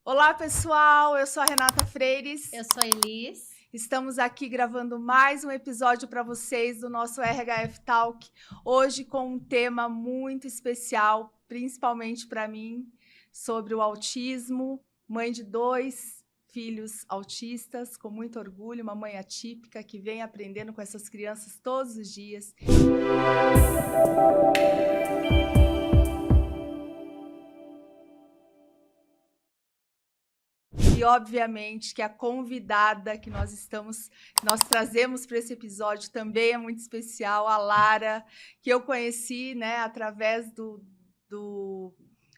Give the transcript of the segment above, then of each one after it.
Olá, pessoal! Eu sou a Renata Freires. Eu sou a Elis. Estamos aqui gravando mais um episódio para vocês do nosso RHF Talk. Hoje com um tema muito especial, principalmente para mim, sobre o autismo. Mãe de 2 filhos autistas, com muito orgulho, uma mãe atípica que vem aprendendo com essas crianças todos os dias. E, obviamente, que a convidada que nós trazemos para esse episódio também é muito especial, a Lara, que eu conheci, né, através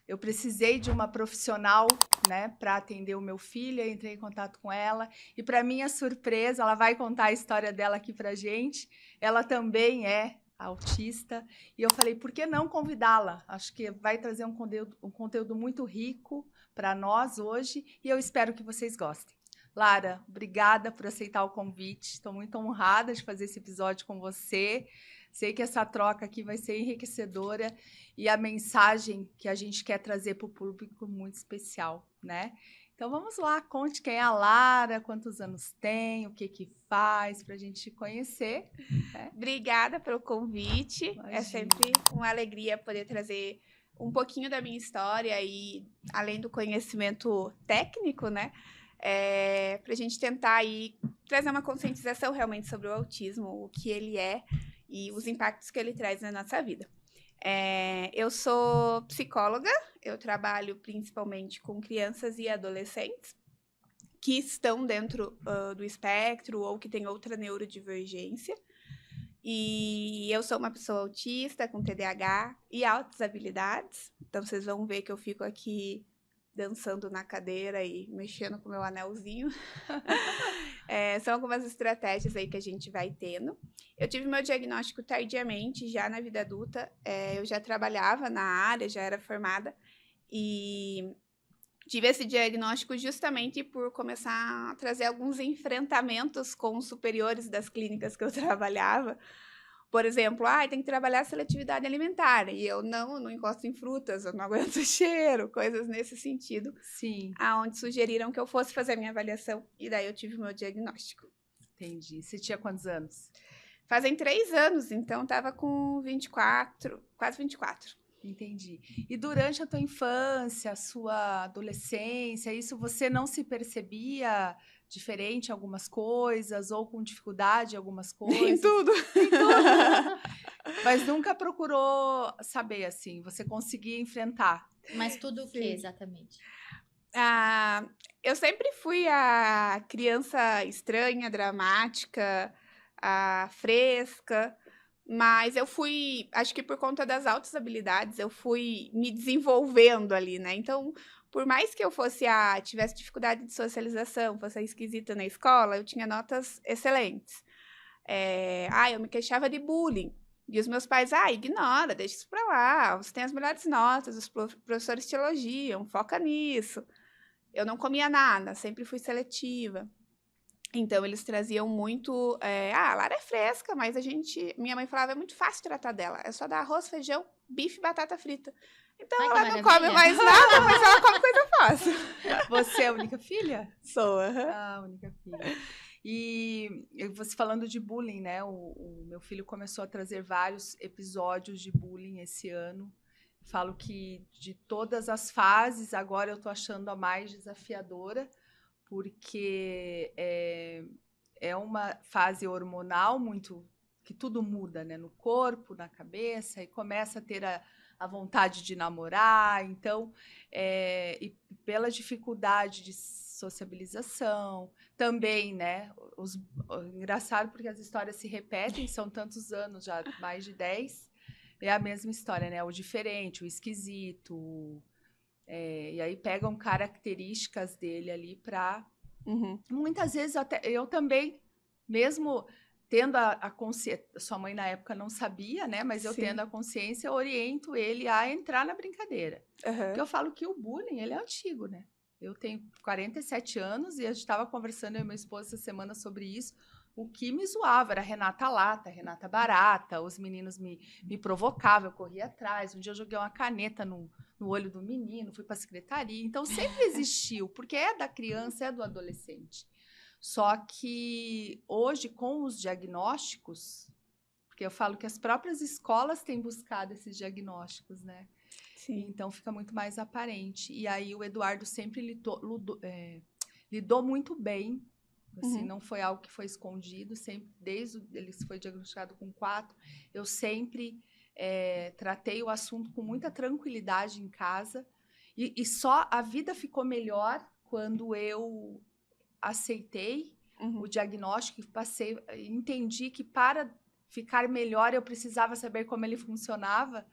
eu precisei de uma profissional, né, para atender o meu filho, eu entrei em contato com ela, e para minha surpresa, ela vai contar a história dela aqui para a gente, ela também é autista, e eu falei, por que não convidá-la? Acho que vai trazer um conteúdo muito rico para nós hoje, e eu espero que vocês gostem. Lara, obrigada por aceitar o convite, estou muito honrada de fazer esse episódio com você, sei que essa troca aqui vai ser enriquecedora, e a mensagem que a gente quer trazer para o público muito especial, né? Então vamos lá, conte quem é a Lara, quantos anos tem, o que faz, para a gente conhecer. Né? Obrigada pelo convite, Imagina. É sempre uma alegria poder trazer um pouquinho da minha história e além do conhecimento técnico, né, para a gente tentar aí trazer uma conscientização realmente sobre o autismo, o que ele é e os impactos que ele traz na nossa vida. Eu sou psicóloga, eu trabalho principalmente com crianças e adolescentes que estão dentro do espectro ou que têm outra neurodivergência. E eu sou uma pessoa autista, com TDAH e altas habilidades. Então, vocês vão ver que eu fico aqui dançando na cadeira e mexendo com o meu anelzinho. São algumas estratégias aí que a gente vai tendo. Eu tive meu diagnóstico tardiamente, já na vida adulta. Eu já trabalhava na área, já era formada. E tive esse diagnóstico justamente por começar a trazer alguns enfrentamentos com os superiores das clínicas que eu trabalhava. Por exemplo, tem que trabalhar a seletividade alimentar. E eu não encosto em frutas, eu não aguento o cheiro, coisas nesse sentido. Sim. Aonde sugeriram que eu fosse fazer a minha avaliação. E daí eu tive o meu diagnóstico. Entendi. Você tinha quantos anos? Fazem 3 anos, então estava com 24, quase 24. Entendi. E durante a tua infância, a sua adolescência, isso você não se percebia diferente em algumas coisas ou com dificuldade em algumas coisas? Em tudo. Em tudo. Mas nunca procurou saber, assim, você conseguia enfrentar? Mas tudo o que exatamente? Eu sempre fui a criança estranha, dramática, fresca. Mas eu fui, acho que por conta das altas habilidades, eu fui me desenvolvendo ali, né? Então, por mais que eu tivesse dificuldade de socialização, fosse esquisita na escola, eu tinha notas excelentes. Eu me queixava de bullying. E os meus pais, ignora, deixa isso pra lá, você tem as melhores notas, os professores te elogiam, foca nisso. Eu não comia nada, sempre fui seletiva. Então, eles traziam muito... a Lara é fresca, mas minha mãe falava, é muito fácil tratar dela. É só dar arroz, feijão, bife e batata frita. Então, ela não come mais nada, mas ela come coisa fácil. Você é a única filha? Sou. A única filha. E você falando de bullying, né? O meu filho começou a trazer vários episódios de bullying esse ano. Falo que de todas as fases, agora eu tô achando a mais desafiadora, porque é uma fase hormonal muito que tudo muda, né, no corpo, na cabeça, e começa a ter a vontade de namorar, então, e pela dificuldade de sociabilização, também, né, engraçado porque as histórias se repetem, são tantos anos, já mais de 10, é a mesma história, né, o diferente, o esquisito, e aí pegam características dele ali para... Uhum. Muitas vezes eu também, mesmo tendo a consciência, sua mãe na época não sabia, né? Mas eu tendo a consciência, eu oriento ele a entrar na brincadeira. Porque eu falo que o bullying, ele é antigo, né? Eu tenho 47 anos e a gente estava conversando, eu e minha esposa, essa semana sobre isso. o que me zoava era Renata Lata, Renata Barata, os meninos me provocavam, eu corria atrás. Um dia eu joguei uma caneta no olho do menino, fui para a secretaria. Então, sempre existiu, porque é da criança, é do adolescente. Só que hoje, com os diagnósticos, porque eu falo que as próprias escolas têm buscado esses diagnósticos, né? Sim. Então, fica muito mais aparente. E aí, o Eduardo sempre lidou muito bem. Assim, não foi algo que foi escondido, sempre, desde ele foi diagnosticado com 4, eu sempre tratei o assunto com muita tranquilidade em casa, e só a vida ficou melhor quando eu aceitei o diagnóstico e entendi que para ficar melhor eu precisava saber como ele funcionava,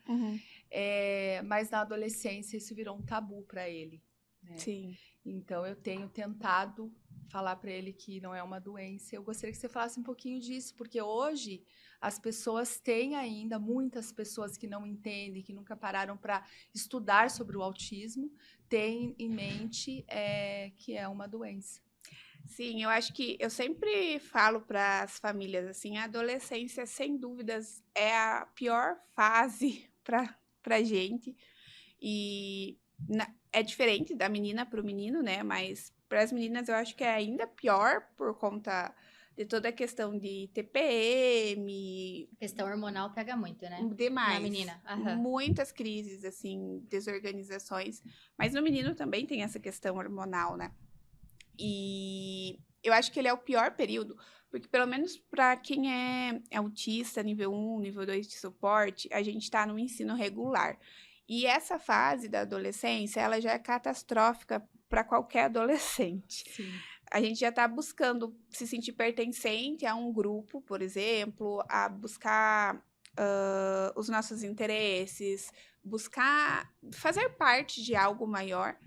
mas na adolescência isso virou um tabu para ele, né? Sim. Então, eu tenho tentado falar para ele que não é uma doença. Eu gostaria que você falasse um pouquinho disso, porque hoje as pessoas têm ainda, muitas pessoas que não entendem, que nunca pararam para estudar sobre o autismo, têm em mente que é uma doença. Sim, eu acho que eu sempre falo para as famílias, assim, a adolescência, sem dúvidas, é a pior fase para gente. E é diferente da menina para o menino, né? Mas para as meninas eu acho que é ainda pior por conta de toda a questão de TPM. A questão hormonal pega muito, né? Demais. Na menina. Muitas crises, assim, desorganizações. Mas no menino também tem essa questão hormonal, né? E eu acho que ele é o pior período, porque pelo menos para quem é autista, nível 1, nível 2 de suporte, a gente está no ensino regular. E essa fase da adolescência, ela já é catastrófica para qualquer adolescente. Sim. A gente já está buscando se sentir pertencente a um grupo, por exemplo, a buscar os nossos interesses, buscar fazer parte de algo maior.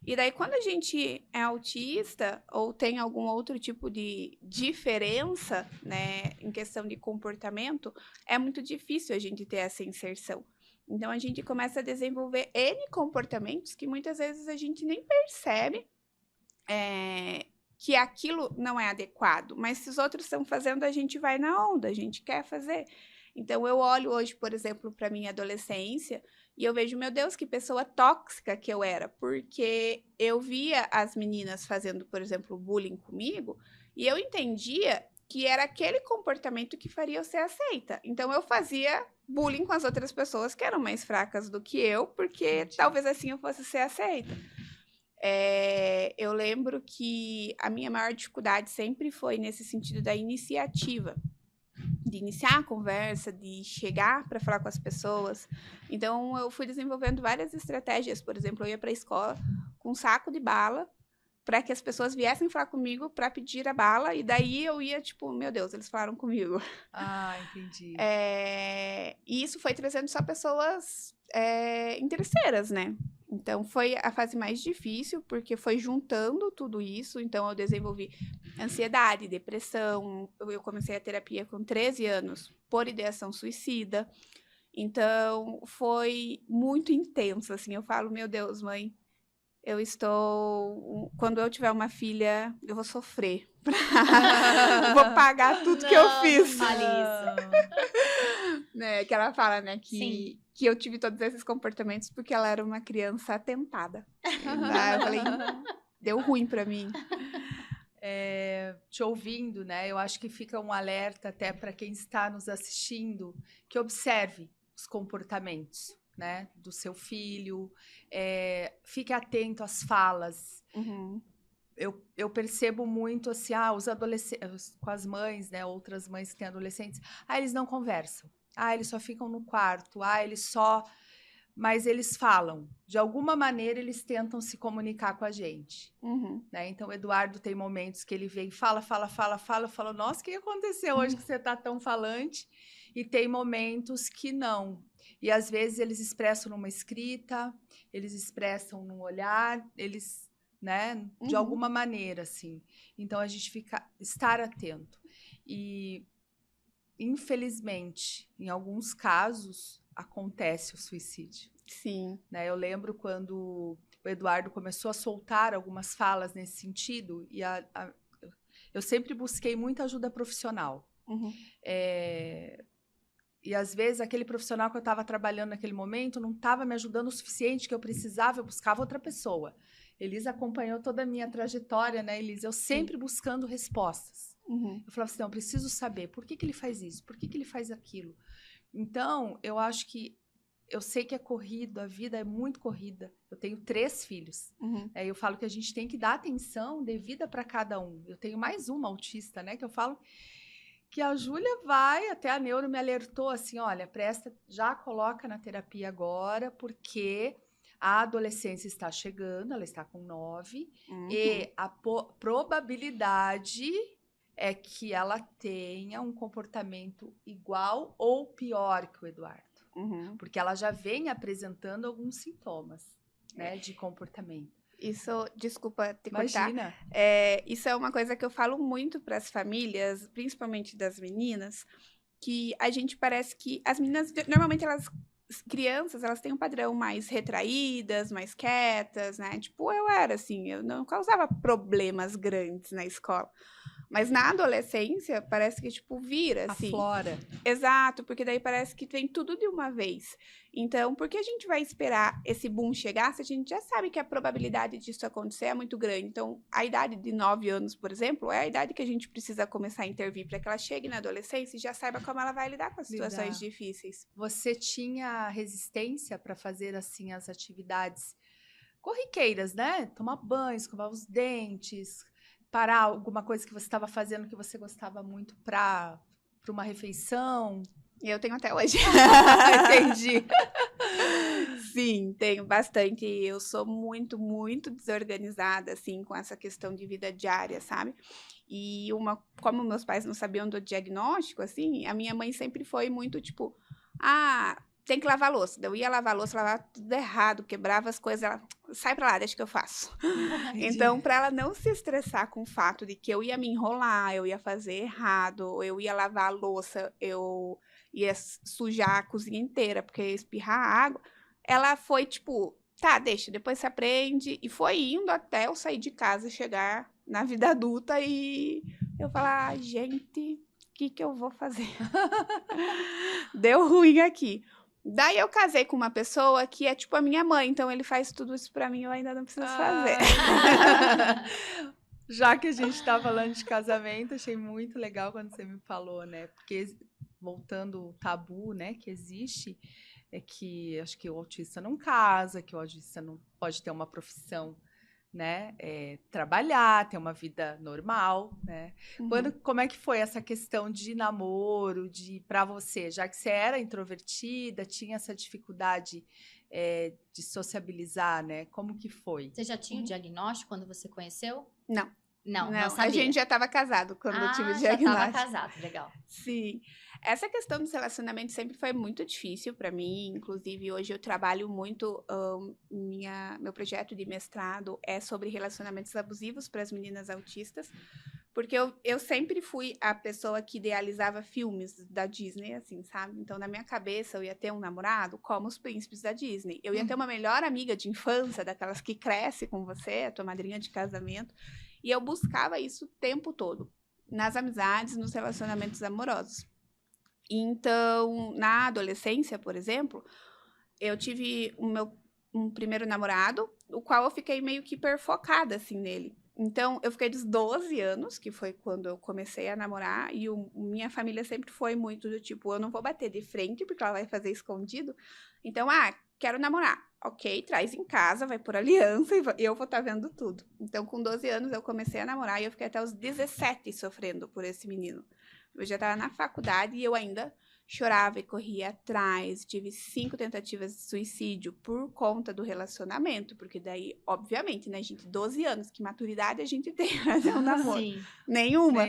E daí, quando a gente é autista ou tem algum outro tipo de diferença, né, em questão de comportamento, é muito difícil a gente ter essa inserção. Então, a gente começa a desenvolver N comportamentos que muitas vezes a gente nem percebe que aquilo não é adequado. Mas se os outros estão fazendo, a gente vai na onda, a gente quer fazer. Então, eu olho hoje, por exemplo, para minha adolescência e eu vejo, meu Deus, que pessoa tóxica que eu era. Porque eu via as meninas fazendo, por exemplo, bullying comigo e eu entendia que era aquele comportamento que faria eu ser aceita. Então, eu fazia bullying com as outras pessoas que eram mais fracas do que eu, porque talvez assim eu fosse ser aceita. Eu lembro que a minha maior dificuldade sempre foi nesse sentido da iniciativa, de iniciar a conversa, de chegar para falar com as pessoas. Então, eu fui desenvolvendo várias estratégias. Por exemplo, eu ia para a escola com um saco de bala para que as pessoas viessem falar comigo para pedir a bala, e daí eu ia, tipo, meu Deus, eles falaram comigo. Ah, entendi. E isso foi trazendo só pessoas interesseiras, né? Então, foi a fase mais difícil, porque foi juntando tudo isso. Então, eu desenvolvi ansiedade, depressão. Eu comecei a terapia com 13 anos por ideação suicida. Então, foi muito intenso, assim. Eu falo, meu Deus, mãe, quando eu tiver uma filha, eu vou sofrer. Vou pagar tudo que eu fiz. Não fale isso. Né, que ela fala, né, que eu tive todos esses comportamentos porque ela era uma criança atentada. Eu falei, deu ruim pra mim. Te ouvindo, né? Eu acho que fica um alerta até para quem está nos assistindo, que observe os comportamentos, né, do seu filho, fique atento às falas. Eu percebo muito assim, os adolescentes, com as mães, né, outras mães que têm adolescentes, eles não conversam, eles só ficam no quarto, mas eles falam, de alguma maneira eles tentam se comunicar com a gente, né? Então o Eduardo tem momentos que ele vem, fala, eu falo, nossa, o que aconteceu hoje que você tá tão falante? E tem momentos que não. E às vezes eles expressam numa escrita, eles expressam num olhar, eles, né, de alguma maneira, assim. Então a gente estar atento. E infelizmente, em alguns casos, acontece o suicídio. Sim. Né? Eu lembro quando o Eduardo começou a soltar algumas falas nesse sentido, e eu sempre busquei muita ajuda profissional. E às vezes aquele profissional que eu estava trabalhando naquele momento não estava me ajudando o suficiente, que eu precisava, eu buscava outra pessoa. Elisa acompanhou toda a minha trajetória, né, Elisa? Eu sempre buscando respostas. Eu falava assim, não, eu preciso saber por que ele faz isso, por que ele faz aquilo. Então, eu acho que eu sei que é corrido, a vida é muito corrida. Eu tenho 3 filhos. Eu falo que a gente tem que dar atenção devida para cada um. Eu tenho mais uma autista, né? Que eu falo que a Júlia vai, até a neuro me alertou assim, olha, já coloca na terapia agora, porque a adolescência está chegando, ela está com 9, e a probabilidade é que ela tenha um comportamento igual ou pior que o Eduardo. Porque ela já vem apresentando alguns sintomas, né, de comportamento. Isso, desculpa te Imagina. cortar. Isso é uma coisa que eu falo muito para as famílias, principalmente das meninas, que a gente parece que as meninas, normalmente crianças, elas têm um padrão mais retraídas, mais quietas, né? Tipo, eu era assim, eu não causava problemas grandes na escola. Mas na adolescência, parece que, tipo, vira, assim. Aflora. Exato, porque daí parece que vem tudo de uma vez. Então, por que a gente vai esperar esse boom chegar se a gente já sabe que a probabilidade disso acontecer é muito grande? Então, a idade de 9 anos, por exemplo, é a idade que a gente precisa começar a intervir para que ela chegue na adolescência e já saiba como ela vai lidar com as situações difíceis. Você tinha resistência para fazer, assim, as atividades corriqueiras, né? Tomar banho, escovar os dentes, parar alguma coisa que você estava fazendo que você gostava muito para uma refeição? E eu tenho até hoje. Entendi. Sim, tenho bastante. Eu sou muito, muito desorganizada, assim, com essa questão de vida diária, sabe? E como meus pais não sabiam do diagnóstico, assim, a minha mãe sempre foi muito, tipo, tem que lavar a louça. Eu ia lavar a louça, lavava tudo errado, quebrava as coisas, ela, sai pra lá, deixa que eu faço. Então, para ela não se estressar com o fato de que eu ia me enrolar, eu ia fazer errado, eu ia lavar a louça, eu ia sujar a cozinha inteira, porque ia espirrar água, ela foi tipo, tá, deixa, depois você aprende, e foi indo até eu sair de casa, chegar na vida adulta e eu falar, gente, o que eu vou fazer? Deu ruim aqui. Daí eu casei com uma pessoa que é tipo a minha mãe, então ele faz tudo isso pra mim, eu ainda não preciso fazer. Já que a gente tá falando de casamento, achei muito legal quando você me falou, né? Porque, voltando ao tabu, né, que existe, é que acho que o autista não casa, que o autista não pode ter uma profissão, né, trabalhar, ter uma vida normal, né? Como é que foi essa questão de namoro, para você, já que você era introvertida, tinha essa dificuldade de sociabilizar, né? Como que foi? Você já tinha o diagnóstico quando você conheceu? Não. Não A sabia. gente já estava casado quando eu tive o já diagnóstico. estava casado, legal. Sim. Essa questão dos relacionamentos sempre foi muito difícil para mim. Inclusive, hoje eu trabalho muito. Meu projeto de mestrado é sobre relacionamentos abusivos para as meninas autistas. Porque eu sempre fui a pessoa que idealizava filmes da Disney, assim, sabe? Então, na minha cabeça, eu ia ter um namorado como os príncipes da Disney. Eu ia ter uma melhor amiga de infância, daquelas que cresce com você, a tua madrinha de casamento. E eu buscava isso o tempo todo, nas amizades, nos relacionamentos amorosos. Então, na adolescência, por exemplo, eu tive um primeiro namorado, o qual eu fiquei meio que hiperfocada, assim, nele. Então, eu fiquei dos 12 anos, que foi quando eu comecei a namorar, e minha família sempre foi muito do tipo, eu não vou bater de frente, porque ela vai fazer escondido. Então, quero namorar. Ok, traz em casa, vai por aliança, e eu vou estar vendo tudo. Então, com 12 anos, eu comecei a namorar, e eu fiquei até os 17 sofrendo por esse menino. Eu já estava na faculdade, e eu ainda chorava e corria atrás. Tive 5 tentativas de suicídio por conta do relacionamento, porque daí, obviamente, né, gente, 12 anos, que maturidade a gente tem pra ter um namoro? Sim. Nenhuma.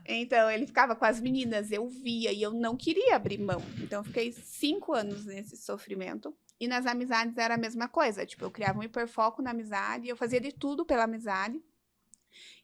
Então, ele ficava com as meninas, eu via, e eu não queria abrir mão. Então, eu fiquei 5 anos nesse sofrimento. E nas amizades era a mesma coisa. Tipo, eu criava um hiperfoco na amizade, eu fazia de tudo pela amizade.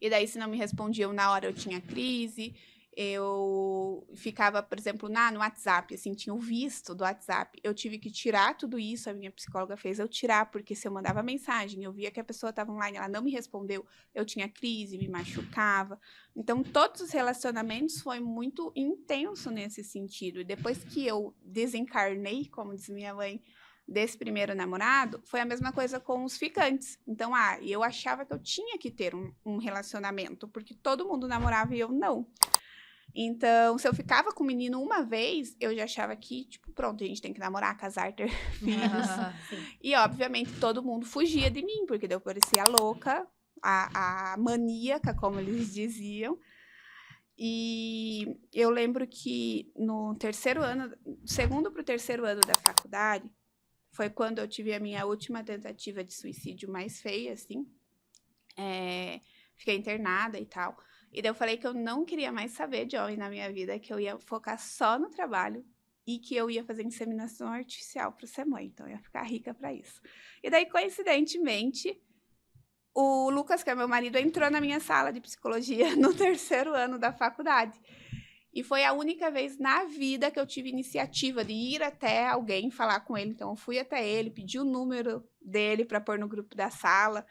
E daí, se não me respondiam na hora, eu tinha crise. Eu ficava, por exemplo, no WhatsApp, assim, tinha o visto do WhatsApp. Eu tive que tirar tudo isso, a minha psicóloga fez eu tirar, porque se eu mandava mensagem, eu via que a pessoa estava online, ela não me respondeu, eu tinha crise, me machucava. Então, todos os relacionamentos foi muito intenso nesse sentido. E depois que eu desencarnei, como diz minha mãe, desse primeiro namorado, foi a mesma coisa com os ficantes. Então, eu achava que eu tinha que ter um relacionamento, porque todo mundo namorava e eu não. Então, se eu ficava com o menino uma vez, eu já achava que, tipo, pronto, a gente tem que namorar, casar, ter filhos. E, obviamente, todo mundo fugia de mim, porque eu parecia louca, a maníaca, como eles diziam. E eu lembro que no terceiro ano, segundo para o terceiro ano da faculdade, foi quando eu tive a minha última tentativa de suicídio mais feia, assim. Fiquei internada e tal. E daí eu falei que eu não queria mais saber de homem na minha vida, que eu ia focar só no trabalho e que eu ia fazer inseminação artificial para ser mãe. Então, eu ia ficar rica para isso. E daí, coincidentemente, o Lucas, que é meu marido, entrou na minha sala de psicologia no terceiro ano da faculdade. E foi a única vez na vida que eu tive iniciativa de ir até alguém falar com ele. Então, eu fui até ele, pedi o número dele para pôr no grupo da sala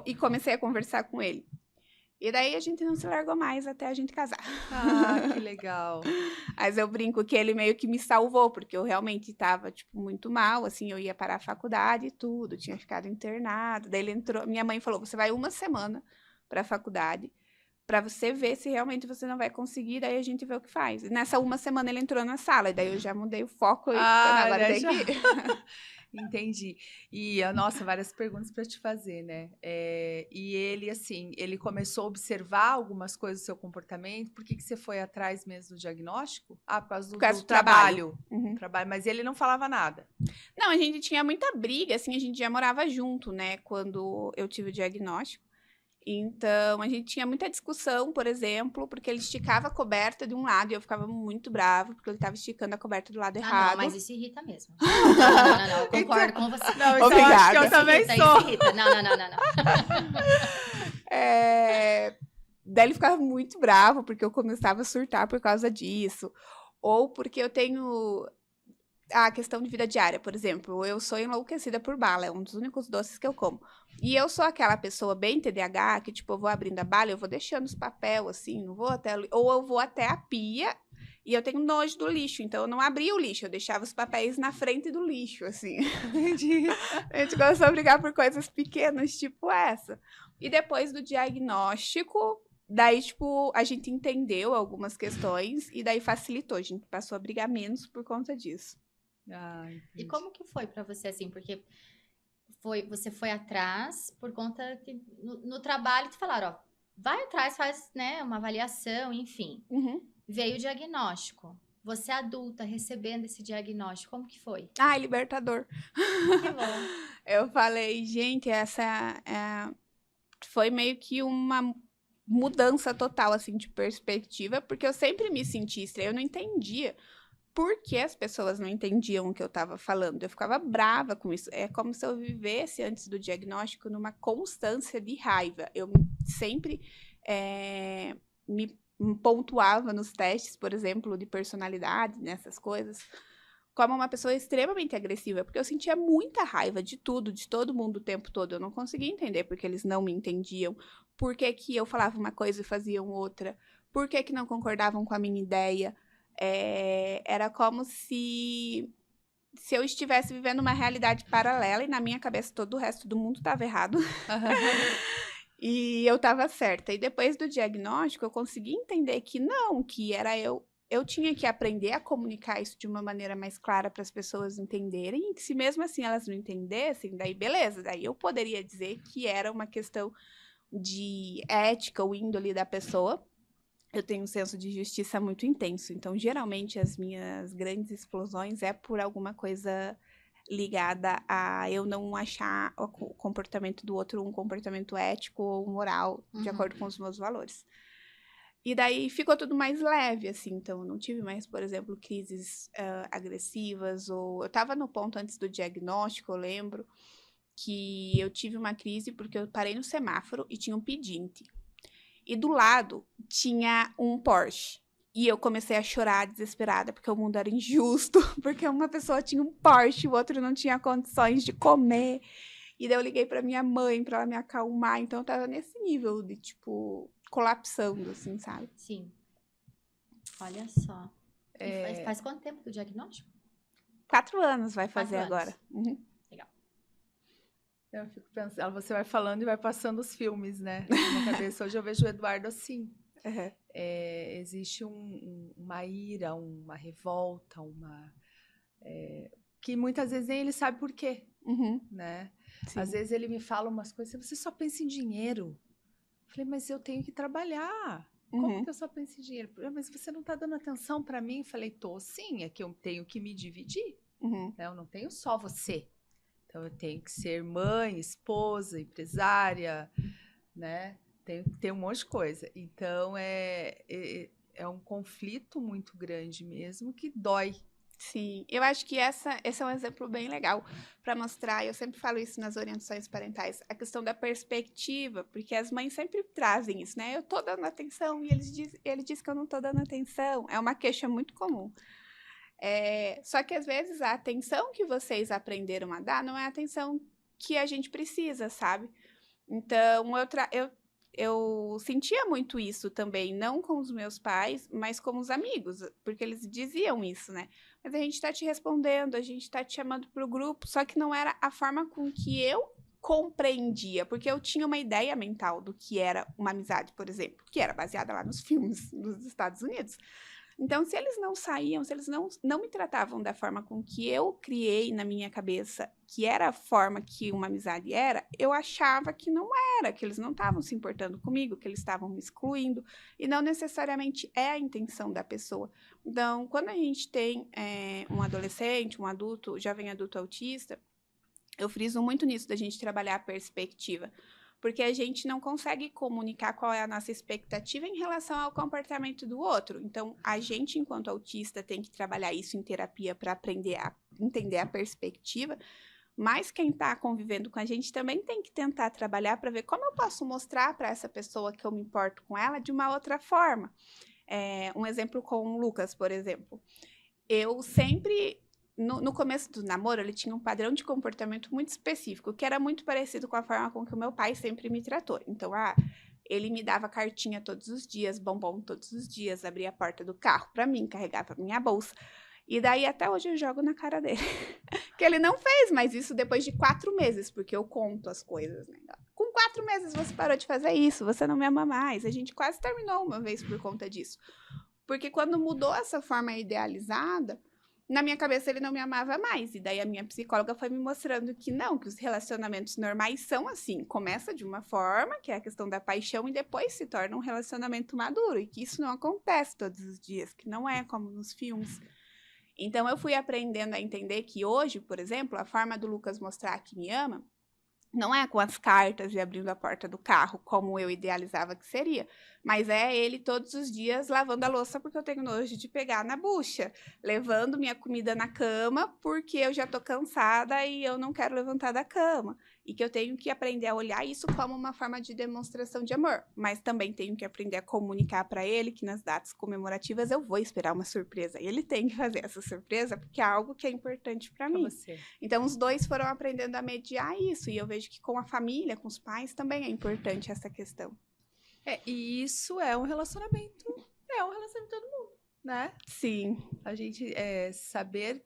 e comecei a conversar com ele. E daí a gente não se largou mais até a gente casar. Ah, que legal. Mas eu brinco que ele meio que me salvou, porque eu realmente estava, tipo, muito mal, assim, eu ia parar a faculdade e tudo, tinha ficado internado. Daí ele entrou, minha mãe falou, você vai uma semana para a faculdade, para você ver se realmente você não vai conseguir, daí a gente vê o que faz. E nessa uma semana ele entrou na sala, e daí eu já mudei o foco e agora tem que ir. Entendi. E, nossa, várias perguntas para te fazer, né? E ele, assim, ele começou a observar algumas coisas do seu comportamento. Por que você foi atrás mesmo do diagnóstico? Por causa do trabalho. Uhum. Trabalho. Mas ele não falava nada. Não, a gente tinha muita briga, assim, a gente já morava junto, né? Quando eu tive o diagnóstico. Então, a gente tinha muita discussão, por exemplo, porque ele esticava a coberta de um lado e eu ficava muito brava, porque ele estava esticando a coberta do lado errado. Não, mas isso irrita mesmo. Não, eu concordo com você. Não, então eu acho que eu também sou. Isso irrita. Não. Daí ele ficava muito bravo, porque eu começava a surtar por causa disso. Ou porque eu tenho a questão de vida diária, por exemplo. Eu sou enlouquecida por bala, é um dos únicos doces que eu como. E eu sou aquela pessoa bem TDAH, que, tipo, eu vou abrindo a bala, eu vou deixando os papéis, assim, não vou até... Ou eu vou até a pia e eu tenho nojo do lixo, então eu não abria o lixo, eu deixava os papéis na frente do lixo, assim. Entendi. A gente começou a brigar por coisas pequenas, tipo essa. E depois do diagnóstico, daí, tipo, a gente entendeu algumas questões e daí facilitou, a gente passou a brigar menos por conta disso. E como que foi pra você, assim, porque você foi atrás por conta que no trabalho te falaram, ó, vai atrás, faz, né, uma avaliação, enfim. Uhum. Veio o diagnóstico. Você adulta, recebendo esse diagnóstico, como que foi? Libertador. Que bom. Eu falei, gente, essa foi meio que uma mudança total, assim, de perspectiva, porque eu sempre me senti estranha, eu não entendia por que as pessoas não entendiam o que eu estava falando. Eu ficava brava com isso. É como se eu vivesse, antes do diagnóstico, numa constância de raiva. Eu sempre me pontuava nos testes, por exemplo, de personalidade, nessas coisas, como uma pessoa extremamente agressiva, porque eu sentia muita raiva de tudo, de todo mundo o tempo todo. Eu não conseguia entender porque eles não me entendiam, por que que eu falava uma coisa e faziam outra, por que que não concordavam com a minha ideia. Era como se eu estivesse vivendo uma realidade paralela e na minha cabeça todo o resto do mundo estava errado. E eu estava certa. E depois do diagnóstico, eu consegui entender que não, que era eu tinha que aprender a comunicar isso de uma maneira mais clara para as pessoas entenderem, e que se mesmo assim elas não entendessem, daí beleza, daí eu poderia dizer que era uma questão de ética ou índole da pessoa. Eu tenho um senso de justiça muito intenso, então geralmente as minhas grandes explosões é por alguma coisa ligada a eu não achar o comportamento do outro um comportamento ético ou moral de acordo com os meus valores. E daí ficou tudo mais leve, assim, então eu não tive mais, por exemplo, crises agressivas, ou eu estava no ponto antes do diagnóstico, eu lembro que eu tive uma crise porque eu parei no semáforo e tinha um pedinte. E do lado tinha um Porsche. E eu comecei a chorar desesperada, porque o mundo era injusto, porque uma pessoa tinha um Porsche, o outro não tinha condições de comer. E daí eu liguei pra minha mãe pra ela me acalmar. Então eu tava nesse nível de, tipo, colapsando, assim, sabe? Sim. Olha só. Faz quanto tempo do diagnóstico? 4 anos vai fazer 4 anos. agora. Uhum. Legal. Eu fico pensando, você vai falando e vai passando os filmes, né? Na minha cabeça. Hoje eu vejo o Eduardo assim. Uhum. Existe uma ira, uma revolta, que muitas vezes nem ele sabe por quê, Uhum. né? Sim. Às vezes ele me fala umas coisas, você só pensa em dinheiro. Eu falei, mas eu tenho que trabalhar. Como que eu só penso em dinheiro? Mas você não está dando atenção para mim? Eu falei, tô sim, é que eu tenho que me dividir. Uhum. Né? Eu não tenho só você. Então eu tenho que ser mãe, esposa, empresária, né? Tenho que ter um monte de coisa. Então é um conflito muito grande mesmo que dói. Sim, eu acho que esse é um exemplo bem legal para mostrar, eu sempre falo isso nas orientações parentais, a questão da perspectiva, porque as mães sempre trazem isso, né? Eu tô dando atenção e ele diz que eu não tô dando atenção. É uma queixa muito comum. Só que às vezes a atenção que vocês aprenderam a dar não é a atenção que a gente precisa, sabe? Então, eu sentia muito isso também, não com os meus pais, mas com os amigos, porque eles diziam isso, né? Mas a gente tá te respondendo, a gente tá te chamando pro grupo, só que não era a forma com que eu compreendia, porque eu tinha uma ideia mental do que era uma amizade, por exemplo, que era baseada lá nos filmes dos Estados Unidos. Então, se eles não saíam, se eles não me tratavam da forma com que eu criei na minha cabeça, que era a forma que uma amizade era, eu achava que não era, que eles não estavam se importando comigo, que eles estavam me excluindo, e não necessariamente é a intenção da pessoa. Então, quando a gente tem um adolescente, um adulto, jovem adulto autista, eu friso muito nisso da gente trabalhar a perspectiva, porque a gente não consegue comunicar qual é a nossa expectativa em relação ao comportamento do outro. Então, a gente, enquanto autista, tem que trabalhar isso em terapia para aprender a entender a perspectiva, mas quem está convivendo com a gente também tem que tentar trabalhar para ver como eu posso mostrar para essa pessoa que eu me importo com ela de uma outra forma. Um exemplo com o Lucas, por exemplo. Eu sempre... No começo do namoro, ele tinha um padrão de comportamento muito específico, que era muito parecido com a forma com que o meu pai sempre me tratou. Então, ele me dava cartinha todos os dias, bombom todos os dias, abria a porta do carro para mim, carregava minha bolsa. E daí, até hoje, eu jogo na cara dele. Que ele não fez, mas isso depois de 4 meses, porque eu conto as coisas, né? Com 4 meses você parou de fazer isso, você não me ama mais. A gente quase terminou uma vez por conta disso. Porque quando mudou essa forma idealizada, na minha cabeça ele não me amava mais. E daí a minha psicóloga foi me mostrando que não, que os relacionamentos normais são assim. Começa de uma forma, que é a questão da paixão, e depois se torna um relacionamento maduro. E que isso não acontece todos os dias, que não é como nos filmes. Então eu fui aprendendo a entender que hoje, por exemplo, a forma do Lucas mostrar que me ama não é com as cartas e abrindo a porta do carro, como eu idealizava que seria, mas é ele todos os dias lavando a louça porque eu tenho nojo de pegar na bucha, levando minha comida na cama porque eu já tô cansada e eu não quero levantar da cama, e que eu tenho que aprender a olhar isso como uma forma de demonstração de amor, mas também tenho que aprender a comunicar para ele que nas datas comemorativas eu vou esperar uma surpresa, e ele tem que fazer essa surpresa porque é algo que é importante para mim. Então os dois foram aprendendo a mediar isso, e eu vejo que com a família, com os pais, também é importante essa questão. E isso é um relacionamento de todo mundo, né? Sim. A gente saber,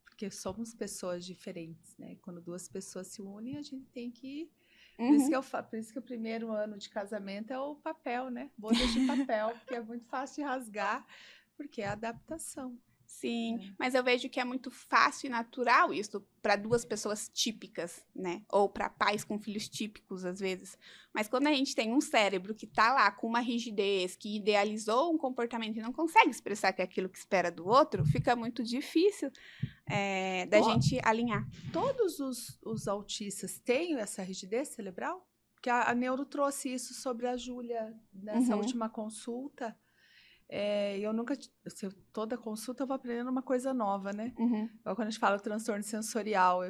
porque somos pessoas diferentes, né? Quando 2 pessoas se unem, a gente tem que... Por isso que o primeiro ano de casamento é o papel, né? Bodas de papel, porque é muito fácil de rasgar, porque é a adaptação. Sim, mas eu vejo que é muito fácil e natural isso para 2 pessoas típicas, né? Ou para pais com filhos típicos, às vezes. Mas quando a gente tem um cérebro que tá lá com uma rigidez, que idealizou um comportamento e não consegue expressar que é aquilo que espera do outro, fica muito difícil da gente alinhar. Todos os autistas têm essa rigidez cerebral? Porque a neuro trouxe isso sobre a Júlia nessa última consulta. Eu nunca... toda consulta eu vou aprendendo uma coisa nova, né? Quando a gente fala transtorno sensorial,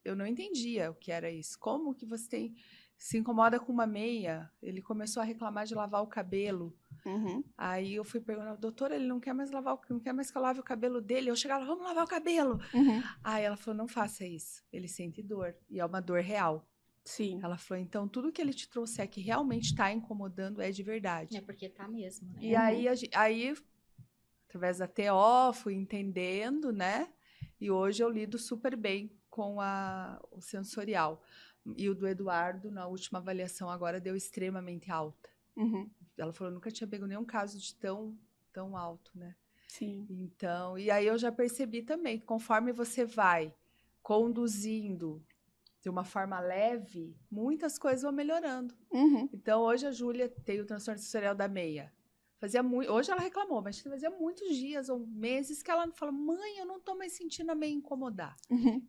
eu não entendia o que era isso. Como que você se incomoda com uma meia? Ele começou a reclamar de lavar o cabelo. Aí eu fui perguntar, doutora, ele não quer mais que eu lave o cabelo dele. Eu chegava, vamos lavar o cabelo. Aí ela falou, não faça isso. Ele sente dor. E é uma dor real. Sim. Ela falou, então, tudo que ele te trouxer que realmente tá incomodando é de verdade. É porque tá mesmo, né? E aí, através da TO, fui entendendo, né? E hoje eu lido super bem com o sensorial. E o do Eduardo, na última avaliação agora, deu extremamente alta. Ela falou, nunca tinha pego nenhum caso de tão alto, né? Sim. Então, e aí eu já percebi também que conforme você vai conduzindo de uma forma leve, muitas coisas vão melhorando. Então, hoje a Júlia tem o transtorno sensorial da meia. Hoje ela reclamou, mas fazia muitos dias ou meses que ela fala, mãe, eu não tô mais sentindo a meia incomodar.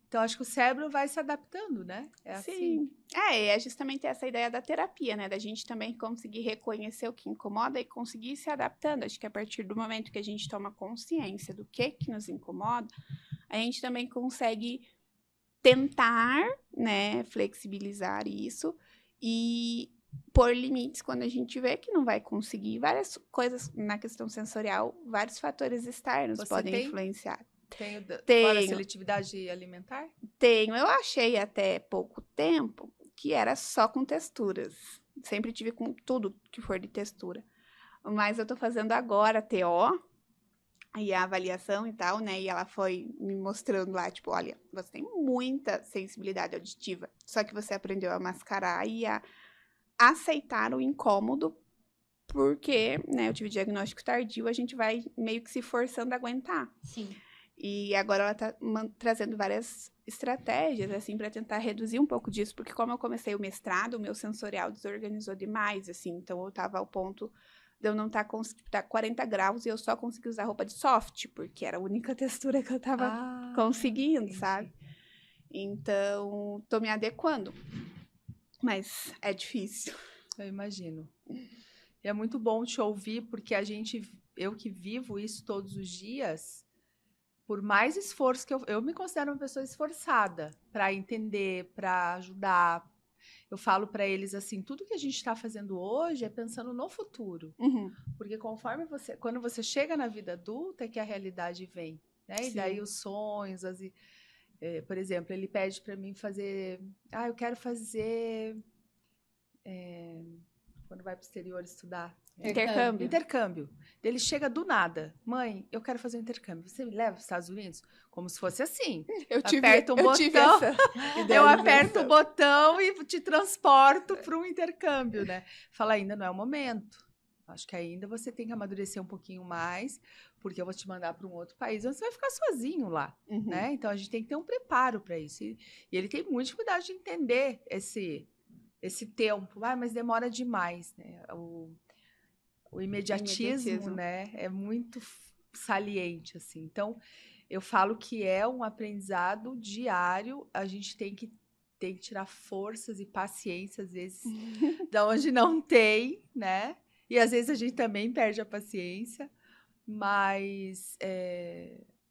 Então, acho que o cérebro vai se adaptando, né? É Sim. assim. É justamente essa ideia da terapia, né? Da gente também conseguir reconhecer o que incomoda e conseguir ir se adaptando. Acho que a partir do momento que a gente toma consciência do que nos incomoda, a gente também consegue tentar, né, flexibilizar isso e pôr limites quando a gente vê que não vai conseguir. Várias coisas na questão sensorial, vários fatores externos podem influenciar. Fora a seletividade alimentar? Tenho. Eu achei até pouco tempo que era só com texturas. Sempre tive com tudo que for de textura. Mas eu tô fazendo agora a TO e a avaliação e tal, né? E ela foi me mostrando lá, tipo, olha, você tem muita sensibilidade auditiva, só que você aprendeu a mascarar e a aceitar o incômodo, porque, né, eu tive diagnóstico tardio, a gente vai meio que se forçando a aguentar. Sim. E agora ela tá trazendo várias estratégias, assim, para tentar reduzir um pouco disso, porque como eu comecei o mestrado, o meu sensorial desorganizou demais, assim, então eu tava ao ponto de eu não estar conseguindo, tá 40 graus e eu só consegui usar roupa de soft, porque era a única textura que eu tava conseguindo, entendi. Sabe? Então, tô me adequando. Mas é difícil. Eu imagino. E é muito bom te ouvir, porque eu que vivo isso todos os dias, por mais esforço que eu me considero uma pessoa esforçada para entender, para ajudar. Eu falo para eles assim, tudo que a gente está fazendo hoje é pensando no futuro. Porque quando você chega na vida adulta, é que a realidade vem, né? E daí os sonhos, por exemplo, ele pede para mim fazer, eu quero fazer quando vai para o exterior estudar. Intercâmbio. Ele chega do nada. Mãe, eu quero fazer um intercâmbio. Você me leva para os Estados Unidos? Como se fosse assim. Eu aperto o botão e te transporto para um intercâmbio, né? Fala, ainda não é o momento. Acho que ainda você tem que amadurecer um pouquinho mais, porque eu vou te mandar para um outro país, onde você vai ficar sozinho lá, né? Então, a gente tem que ter um preparo para isso. E ele tem muita dificuldade de entender esse tempo. Mas demora demais, né? O imediatismo, né, é muito saliente, assim. Então, eu falo que é um aprendizado diário, a gente tem que tirar forças e paciência, às vezes, da onde não tem, né? E às vezes a gente também perde a paciência, mas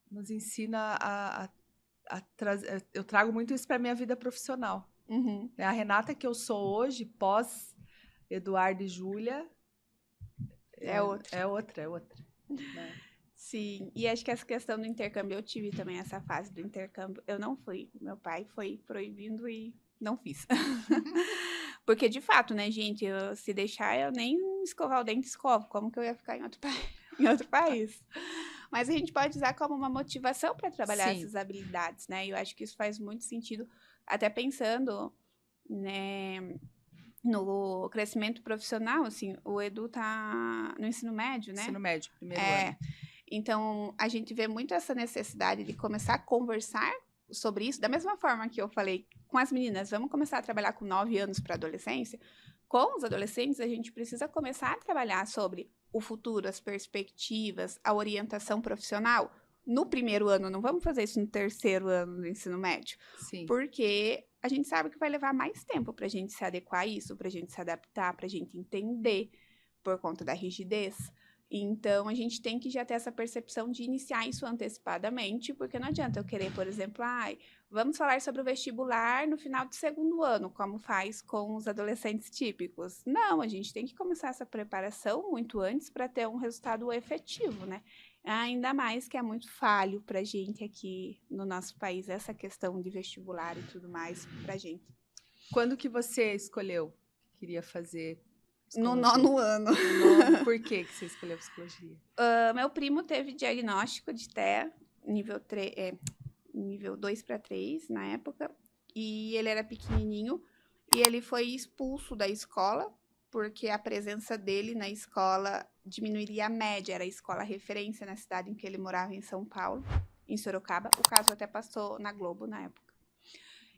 nos ensina a trazer... Eu trago muito isso para minha vida profissional. A Renata que eu sou hoje, pós Eduardo e Júlia, é outra. Né? Sim, e acho que essa questão do intercâmbio, eu tive também essa fase do intercâmbio. Eu não fui, meu pai foi proibindo e não fiz. Porque, de fato, né, gente, se deixar, eu nem escovar o dente escovo. Como que eu ia ficar em outro país? Mas a gente pode usar como uma motivação para trabalhar essas habilidades, né? E eu acho que isso faz muito sentido, até pensando, né, no crescimento profissional, assim, o Edu tá no ensino médio, né? Ensino médio, primeiro ano. Então, a gente vê muito essa necessidade de começar a conversar sobre isso, da mesma forma que eu falei com as meninas, vamos começar a trabalhar com 9 anos para adolescência. Com os adolescentes, a gente precisa começar a trabalhar sobre o futuro, as perspectivas, a orientação profissional. No primeiro ano, não vamos fazer isso no terceiro ano do ensino médio. Sim. Porque a gente sabe que vai levar mais tempo para a gente se adequar a isso, para a gente se adaptar, para a gente entender, por conta da rigidez. Então, a gente tem que já ter essa percepção de iniciar isso antecipadamente, porque não adianta eu querer, por exemplo, vamos falar sobre o vestibular no final do segundo ano, como faz com os adolescentes típicos. Não, a gente tem que começar essa preparação muito antes para ter um resultado efetivo, né? Ainda mais que é muito falho para a gente aqui no nosso país, essa questão de vestibular e tudo mais para a gente. Quando que você escolheu que queria fazer No psicologia? 9º ano. Por que você escolheu psicologia? Meu primo teve diagnóstico de TEA, nível 2 para 3 na época, e ele era pequenininho, e ele foi expulso da escola, porque a presença dele na escola diminuiria a média, era a escola referência na cidade em que ele morava, em São Paulo, em Sorocaba. O caso até passou na Globo na época.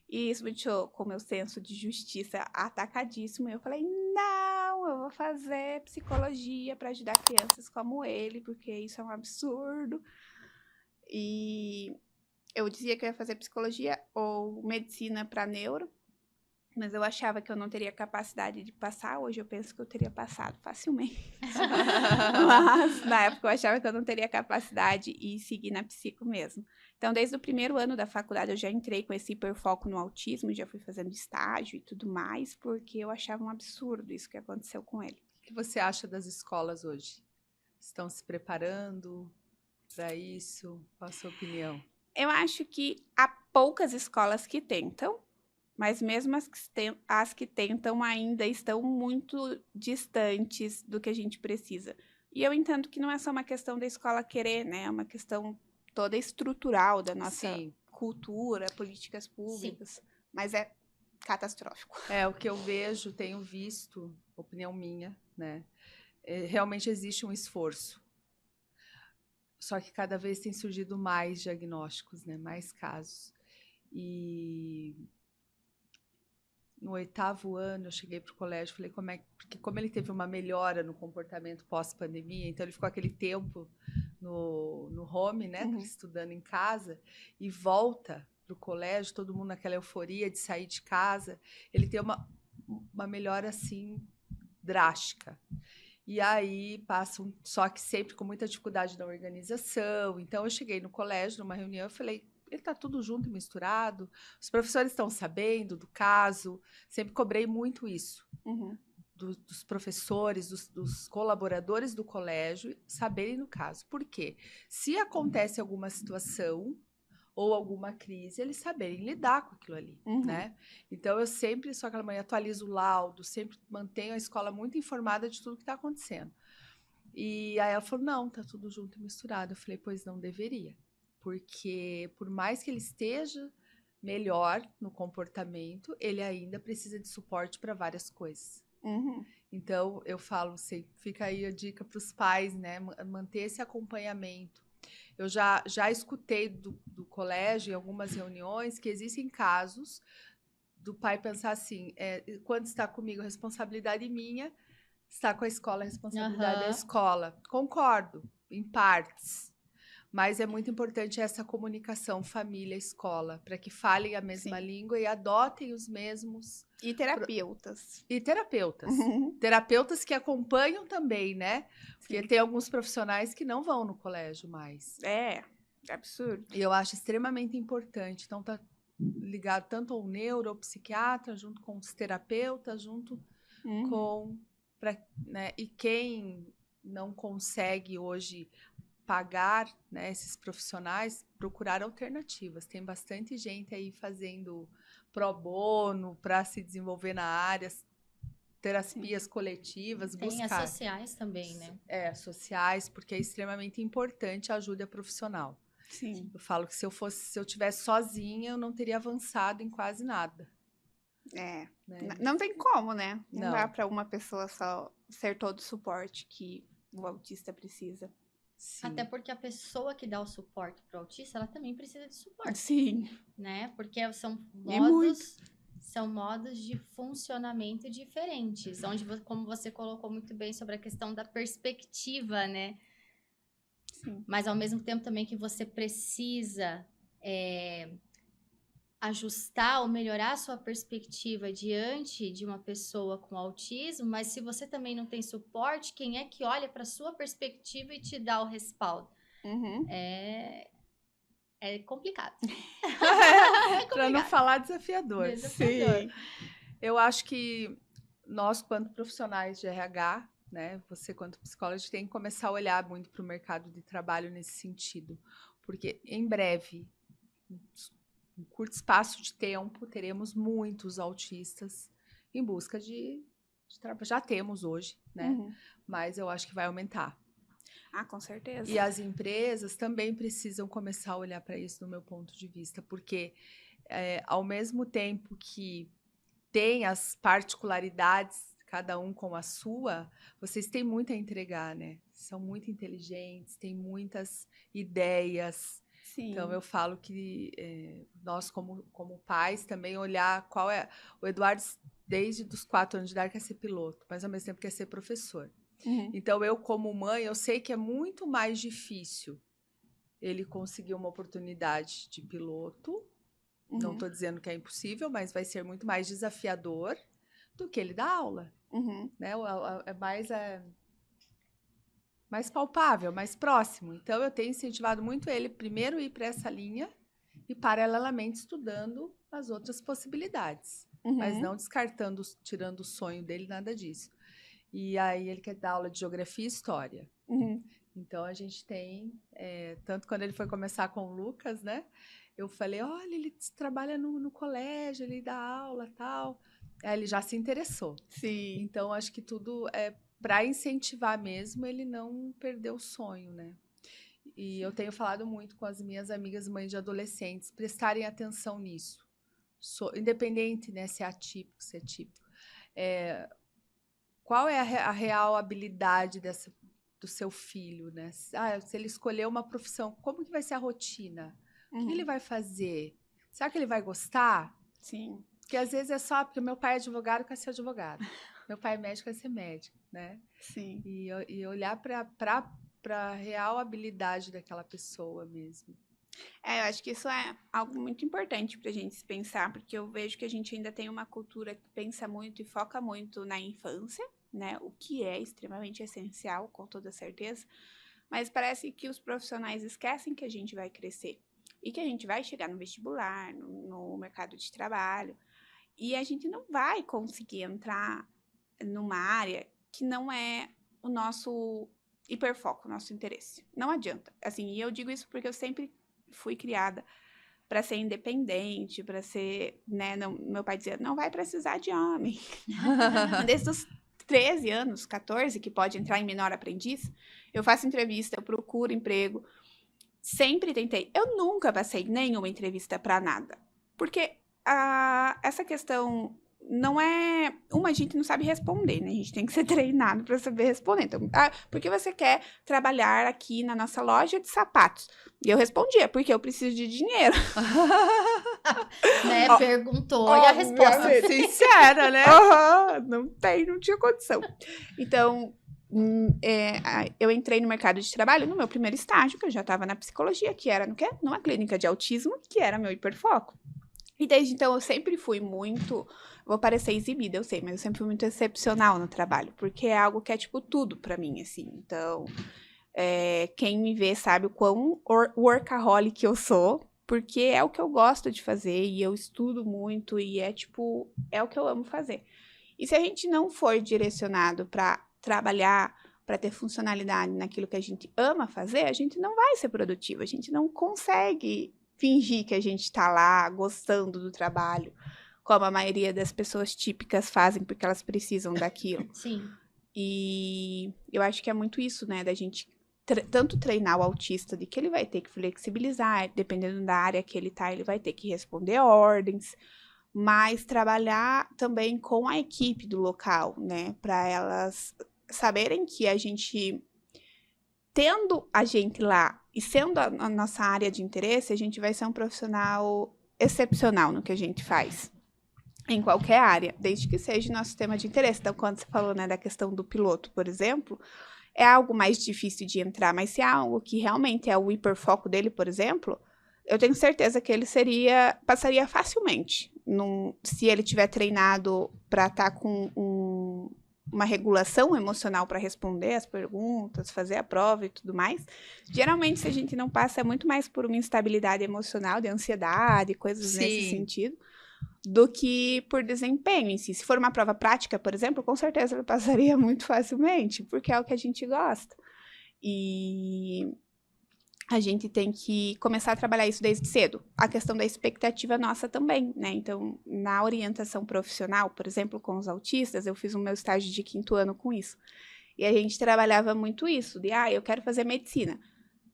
E isso me deixou com o meu senso de justiça atacadíssimo. Eu falei, não, eu vou fazer psicologia para ajudar crianças como ele, porque isso é um absurdo. E eu dizia que eu ia fazer psicologia ou medicina para neuro, mas eu achava que eu não teria capacidade de passar. Hoje eu penso que eu teria passado facilmente. Mas na época eu achava que eu não teria capacidade e segui na psico mesmo. Então, desde o primeiro ano da faculdade, eu já entrei com esse hiperfoco no autismo, já fui fazendo estágio e tudo mais, porque eu achava um absurdo isso que aconteceu com ele. O que você acha das escolas hoje? Estão se preparando para isso? Qual a sua opinião? Eu acho que há poucas escolas que tentam, mas mesmo as que tentam ainda estão muito distantes do que a gente precisa. E eu entendo que não é só uma questão da escola querer, né? É uma questão toda estrutural da nossa cultura, políticas públicas. Sim. Mas é catastrófico. O que eu vejo, tenho visto, opinião minha, né? Realmente existe um esforço. Só que cada vez tem surgido mais diagnósticos, né? Mais casos. E no 8º ano eu cheguei para o colégio, falei porque como ele teve uma melhora no comportamento pós-pandemia, então ele ficou aquele tempo no home, né, estudando em casa, e volta para o colégio, todo mundo naquela euforia de sair de casa, ele tem uma melhora assim drástica. E aí passam, só que sempre com muita dificuldade na organização. Então eu cheguei no colégio, numa reunião, e falei, ele está tudo junto e misturado, os professores estão sabendo do caso, sempre cobrei muito isso, dos professores, dos colaboradores do colégio, saberem do caso. Por quê? Se acontece alguma situação ou alguma crise, eles saberem lidar com aquilo ali, né? Então, eu sempre, só aquela manhã, atualizo o laudo, sempre mantenho a escola muito informada de tudo que está acontecendo. E aí ela falou, não, tá tudo junto e misturado. Eu falei, pois não deveria. Porque por mais que ele esteja melhor no comportamento, ele ainda precisa de suporte para várias coisas. Então, eu falo, fica aí a dica para os pais, né? Manter esse acompanhamento. Eu já escutei do colégio, em algumas reuniões, que existem casos do pai pensar assim, quando está comigo, responsabilidade minha, está com a escola, a responsabilidade da escola. Concordo, em partes. Mas é muito importante essa comunicação família-escola, para que falem a mesma língua e adotem os mesmos... E terapeutas. Terapeutas que acompanham também, né? Porque tem alguns profissionais que não vão no colégio mais. É absurdo. E eu acho extremamente importante. Então, tá ligado tanto ao neuro, ao psiquiatra, junto com os terapeutas, junto com... né? E quem não consegue hoje pagar, né, esses profissionais, procurar alternativas. Tem bastante gente aí fazendo pro bono para se desenvolver na área, terapias coletivas, Tem buscar. Tem as sociais também, né? Sociais, porque é extremamente importante a ajuda profissional. Sim. Eu falo que se eu tivesse sozinha, eu não teria avançado em quase nada. Né? Não tem como, né? Não dá para uma pessoa só ser todo o suporte que o autista precisa. Sim. Até porque a pessoa que dá o suporte para o autista, ela também precisa de suporte. Sim. Né? Porque são modos de funcionamento diferentes, onde, como você colocou muito bem sobre a questão da perspectiva, né? Sim. Mas ao mesmo tempo também que você precisa ajustar ou melhorar a sua perspectiva diante de uma pessoa com autismo, mas se você também não tem suporte, quem é que olha para sua perspectiva e te dá o respaldo? É complicado. Para não falar desafiador. Sim. Eu acho que nós, quanto profissionais de RH, né, você quanto psicóloga, a gente tem que começar a olhar muito para o mercado de trabalho nesse sentido. Porque em breve, em curto espaço de tempo, teremos muitos autistas em busca de trabalho. Já temos hoje, né? Mas eu acho que vai aumentar. Com certeza. E as empresas também precisam começar a olhar para isso, do meu ponto de vista, porque ao mesmo tempo que tem as particularidades, cada um com a sua, vocês têm muito a entregar, né? São muito inteligentes, têm muitas ideias. Sim. Então, eu falo que nós, como pais, também olhar qual é... O Eduardo, desde os 4 anos de idade, quer ser piloto, mas ao mesmo tempo quer ser professor. Então, eu, como mãe, eu sei que é muito mais difícil ele conseguir uma oportunidade de piloto. Não estou dizendo que é impossível, mas vai ser muito mais desafiador do que ele dar aula. Né? É mais palpável, mais próximo. Então, eu tenho incentivado muito ele primeiro ir para essa linha e, paralelamente, estudando as outras possibilidades. Mas não descartando, tirando o sonho dele, nada disso. E aí, ele quer dar aula de geografia e história. Então, a gente tem... tanto quando ele foi começar com o Lucas, né? Eu falei, olha, ele trabalha no colégio, ele dá aula e tal. Aí ele já se interessou. Sim. Então, acho que tudo é para incentivar mesmo ele não perder o sonho, né? E eu tenho falado muito com as minhas amigas mães de adolescentes, prestarem atenção nisso. Independente, né, se é atípico, se é típico. Qual é a real habilidade do seu filho, né? Se ele escolher uma profissão, como que vai ser a rotina? O que ele vai fazer? Será que ele vai gostar? Sim. Porque às vezes é só porque meu pai é advogado, quer ser advogado. Meu pai é médico, quer ser médico, né? Sim. E olhar para a real habilidade daquela pessoa mesmo. Eu acho que isso é algo muito importante para a gente pensar, porque eu vejo que a gente ainda tem uma cultura que pensa muito e foca muito na infância, né? O que é extremamente essencial, com toda certeza. Mas parece que os profissionais esquecem que a gente vai crescer e que a gente vai chegar no vestibular, no mercado de trabalho, e a gente não vai conseguir entrar numa área que não é o nosso hiperfoco, o nosso interesse. Não adianta. Assim, e eu digo isso porque eu sempre fui criada para ser independente, para ser, né, não, meu pai dizia, não vai precisar de homem. Desde os 13 anos, 14, que pode entrar em menor aprendiz, eu faço entrevista, eu procuro emprego, sempre tentei. Eu nunca passei nenhuma entrevista para nada, porque essa questão não é... a gente não sabe responder, né? A gente tem que ser treinado para saber responder. Então, por que você quer trabalhar aqui na nossa loja de sapatos? E eu respondia, porque eu preciso de dinheiro. Né? Perguntou e a resposta sincera, né? Não tinha condição. Então, eu entrei no mercado de trabalho no meu primeiro estágio, que eu já estava na psicologia, que era no quê? Numa clínica de autismo, que era meu hiperfoco. E desde então eu sempre fui muito... Vou parecer exibida, eu sei, mas eu sempre fui muito excepcional no trabalho, porque é algo que é, tipo, tudo pra mim, assim. Então, quem me vê sabe o quão workaholic eu sou, porque é o que eu gosto de fazer, e eu estudo muito, e é o que eu amo fazer. E se a gente não for direcionado pra trabalhar, pra ter funcionalidade naquilo que a gente ama fazer, a gente não vai ser produtivo, a gente não consegue fingir que a gente tá lá gostando do trabalho, como a maioria das pessoas típicas fazem, porque elas precisam daquilo. Sim. E eu acho que é muito isso, né, da gente tanto treinar o autista de que ele vai ter que flexibilizar, dependendo da área que ele tá, ele vai ter que responder ordens, mas trabalhar também com a equipe do local, né, para elas saberem que a gente, tendo a gente lá e sendo a nossa área de interesse, a gente vai ser um profissional excepcional no que a gente faz. Em qualquer área, desde que seja nosso tema de interesse. Então, quando você falou, né, da questão do piloto, por exemplo, é algo mais difícil de entrar, mas se é algo que realmente é o hiperfoco dele, por exemplo, eu tenho certeza que ele passaria facilmente. Se ele tiver treinado para estar com uma regulação emocional para responder as perguntas, fazer a prova e tudo mais. Geralmente, se a gente não passa, é muito mais por uma instabilidade emocional, de ansiedade, coisas nesse sentido, do que por desempenho em si. Se for uma prova prática, por exemplo, com certeza ele passaria muito facilmente, porque é o que a gente gosta. E a gente tem que começar a trabalhar isso desde cedo. A questão da expectativa nossa também, né? Então, na orientação profissional, por exemplo, com os autistas, eu fiz o meu estágio de 5º ano com isso. E a gente trabalhava muito isso, de, eu quero fazer medicina.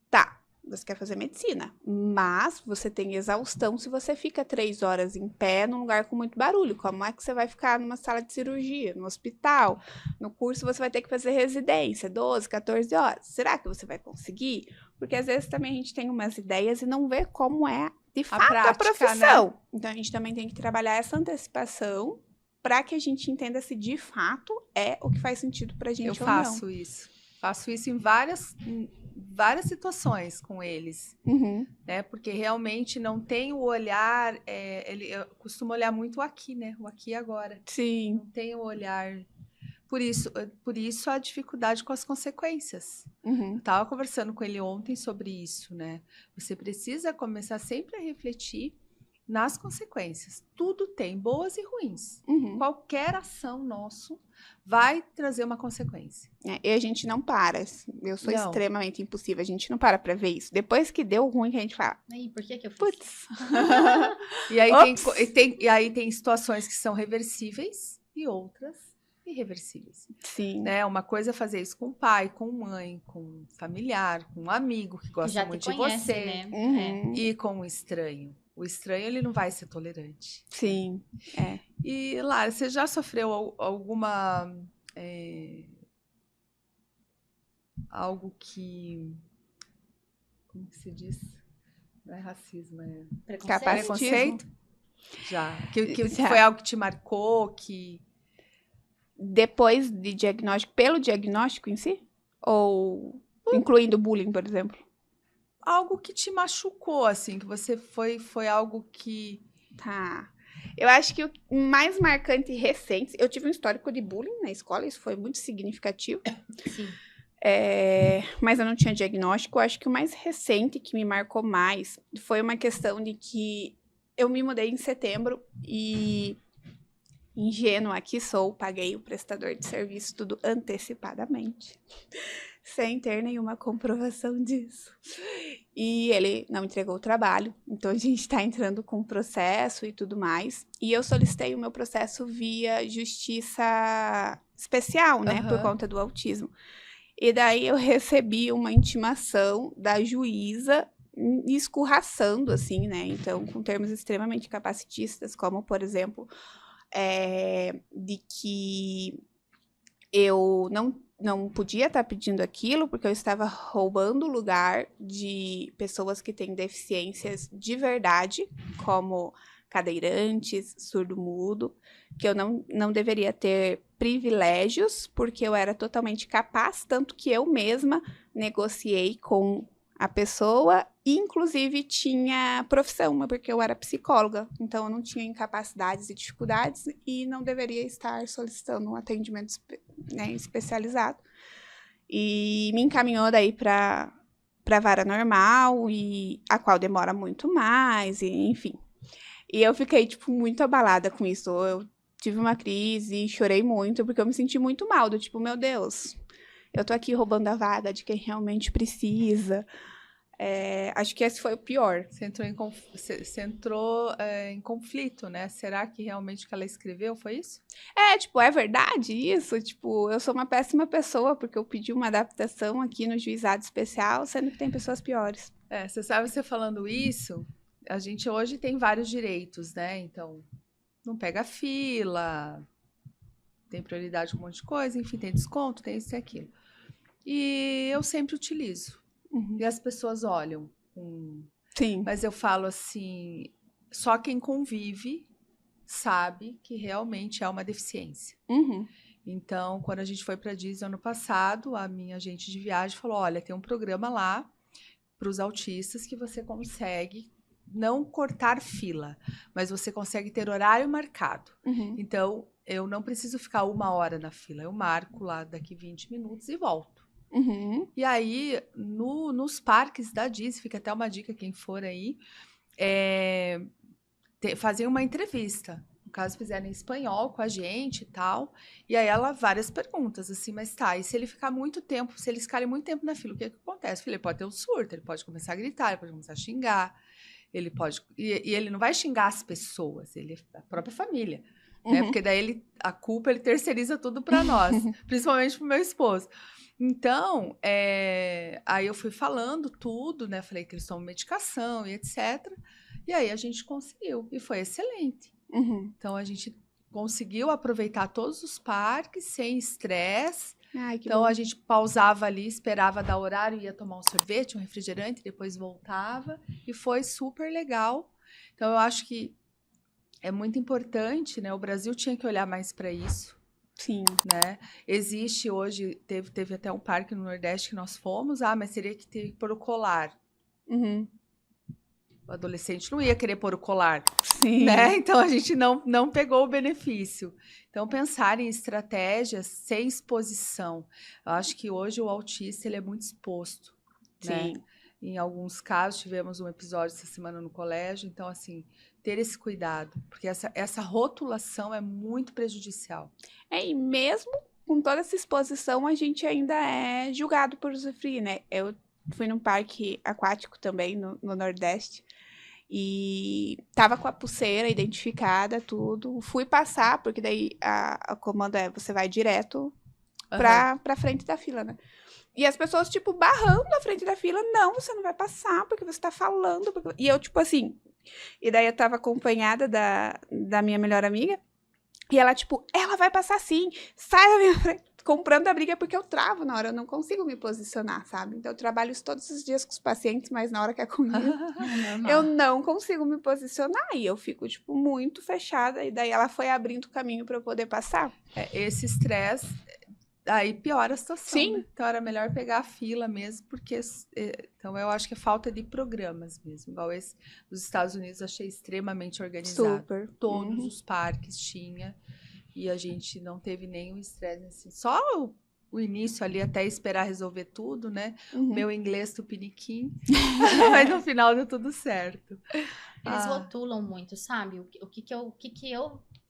Tá, você quer fazer medicina, mas você tem exaustão se você fica 3 horas em pé num lugar com muito barulho. Como é que você vai ficar numa sala de cirurgia, no hospital? No curso você vai ter que fazer residência, 12, 14 horas. Será que você vai conseguir? Porque às vezes também a gente tem umas ideias e não vê como é de fato a profissão. Né? Então a gente também tem que trabalhar essa antecipação para que a gente entenda se de fato é o que faz sentido pra gente ou não. Eu faço isso em várias situações com eles, né? Porque realmente não tem o olhar, eu costumo olhar muito o aqui, né? O aqui e agora. Sim. Não tem o olhar. Por isso a dificuldade com as consequências. Eu estava conversando com ele ontem sobre isso, né? Você precisa começar sempre a refletir nas consequências. Tudo tem boas e ruins. Qualquer ação nossa vai trazer uma consequência. E a gente não para. Eu sou extremamente impulsiva. A gente não para pra ver isso. Depois que deu ruim, que a gente fala. E por que eu fiz? Putz. E aí tem situações que são reversíveis e outras irreversíveis. Sim. Né? Uma coisa é fazer isso com o pai, com mãe, com familiar, com um amigo que gosta muito de você. Né? E com um estranho. O estranho, ele não vai ser tolerante. Sim, é. E, Lara, você já sofreu alguma... algo que... Como que se diz? Não é racismo, é... Preconceito? Já. Que foi algo que te marcou, que... Depois de diagnóstico, pelo diagnóstico em si? Ou incluindo bullying, por exemplo? Algo que te machucou, assim, que você foi algo que... Tá. Eu acho que o mais marcante e recente... Eu tive um histórico de bullying na escola, isso foi muito significativo. Sim. Mas eu não tinha diagnóstico. Eu acho que o mais recente que me marcou mais foi uma questão de que eu me mudei em setembro e... ingênua que sou, paguei o prestador de serviço tudo antecipadamente, sem ter nenhuma comprovação disso. E ele não entregou o trabalho, então a gente está entrando com o processo e tudo mais. E eu solicitei o meu processo via justiça especial, né, por conta do autismo. E daí eu recebi uma intimação da juíza escorraçando, assim, né, então com termos extremamente capacitistas, como, por exemplo... de que eu não podia estar pedindo aquilo porque eu estava roubando o lugar de pessoas que têm deficiências de verdade, como cadeirantes, surdo-mudo, que eu não deveria ter privilégios porque eu era totalmente capaz, tanto que eu mesma negociei com a pessoa, inclusive tinha profissão, porque eu era psicóloga, então eu não tinha incapacidades e dificuldades e não deveria estar solicitando um atendimento especializado. E me encaminhou daí para vara normal, e a qual demora muito mais, e, enfim. E eu fiquei, muito abalada com isso. Eu tive uma crise, chorei muito, porque eu me senti muito mal, do tipo, meu Deus... Eu tô aqui roubando a vaga de quem realmente precisa. Acho que esse foi o pior. Você entrou em conflito, né? Será que realmente o que ela escreveu foi isso? É verdade isso? Eu sou uma péssima pessoa porque eu pedi uma adaptação aqui no juizado especial, sendo que tem pessoas piores. Você sabe, você falando isso, a gente hoje tem vários direitos, né? Então, não pega fila, tem prioridade com um monte de coisa, enfim, tem desconto, tem isso e aquilo. E eu sempre utilizo. E as pessoas olham. Sim. Mas eu falo assim, só quem convive sabe que realmente é uma deficiência. Então, quando a gente foi para a Disney ano passado, a minha agente de viagem falou, olha, tem um programa lá para os autistas que você consegue não cortar fila, mas você consegue ter horário marcado. Então, eu não preciso ficar 1 hora na fila. Eu marco lá daqui 20 minutos e volto. E aí, nos parques da Disney, fica até uma dica, quem for aí, fazer uma entrevista. No caso, fizeram em espanhol com a gente e tal. E aí, várias perguntas, assim, mas tá, e se ele ficar muito tempo, se eles ficarem muito tempo na fila, o que acontece? Ele pode ter um surto, ele pode começar a gritar, ele pode começar a xingar, ele pode... E ele não vai xingar as pessoas, a própria família. Né? Porque daí a culpa ele terceiriza tudo para nós, principalmente pro meu esposo. Então, aí eu fui falando tudo, né? Falei que eles tomam medicação e etc. E aí a gente conseguiu, e foi excelente. Então, a gente conseguiu aproveitar todos os parques sem estresse. Então, a gente pausava ali, esperava dar horário, ia tomar um sorvete, um refrigerante, depois voltava. E foi super legal. Então, eu acho que é muito importante, né? O Brasil tinha que olhar mais para isso. Sim. Né? Existe hoje, teve até um parque no Nordeste que nós fomos, mas teria que ter pôr o colar. O adolescente não ia querer pôr o colar. Sim. Né? Então, a gente não pegou o benefício. Então, pensar em estratégias sem exposição. Eu acho que hoje o autista ele é muito exposto. Sim. Né? Em alguns casos, tivemos um episódio essa semana no colégio. Então, assim, ter esse cuidado. Porque essa rotulação é muito prejudicial. E mesmo com toda essa exposição, a gente ainda é julgado por usufruir, né? Eu fui num parque aquático também, no Nordeste. E tava com a pulseira identificada, tudo. Fui passar, porque daí a comanda você vai direto pra frente da fila, né? E as pessoas, tipo, barrando na frente da fila. Não, você não vai passar, porque você tá falando. E eu, tipo assim... E daí eu tava acompanhada da minha melhor amiga. E ela, tipo, ela vai passar sim. Sai da minha frente. Comprando a briga porque eu travo na hora. Eu não consigo me posicionar, sabe? Então eu trabalho isso todos os dias com os pacientes, mas na hora que é comigo, eu não consigo me posicionar. E eu fico, tipo, muito fechada. E daí ela foi abrindo o caminho pra eu poder passar. Esse estresse... Aí piora a situação. Sim. Né? Então era melhor pegar a fila mesmo, porque então eu acho que é falta de programas mesmo. Igual esse dos Estados Unidos, achei extremamente organizado. Super. Todos os parques tinha, e a gente não teve nenhum estresse assim. Só o início ali, até esperar resolver tudo, né? Meu inglês tupiniquim, mas no final deu tudo certo. Eles rotulam muito, sabe? O que eu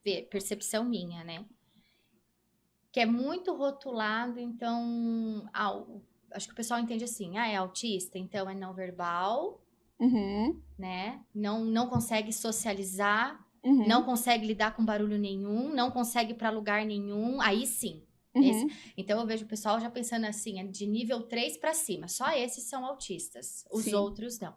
vejo, percepção minha, né? Que é muito rotulado, então acho que o pessoal entende assim, é autista, então é não verbal, né? Não consegue socializar, não consegue lidar com barulho nenhum, não consegue ir para lugar nenhum, aí sim. Então eu vejo o pessoal já pensando assim, é de nível 3 para cima, só esses são autistas, os outros não.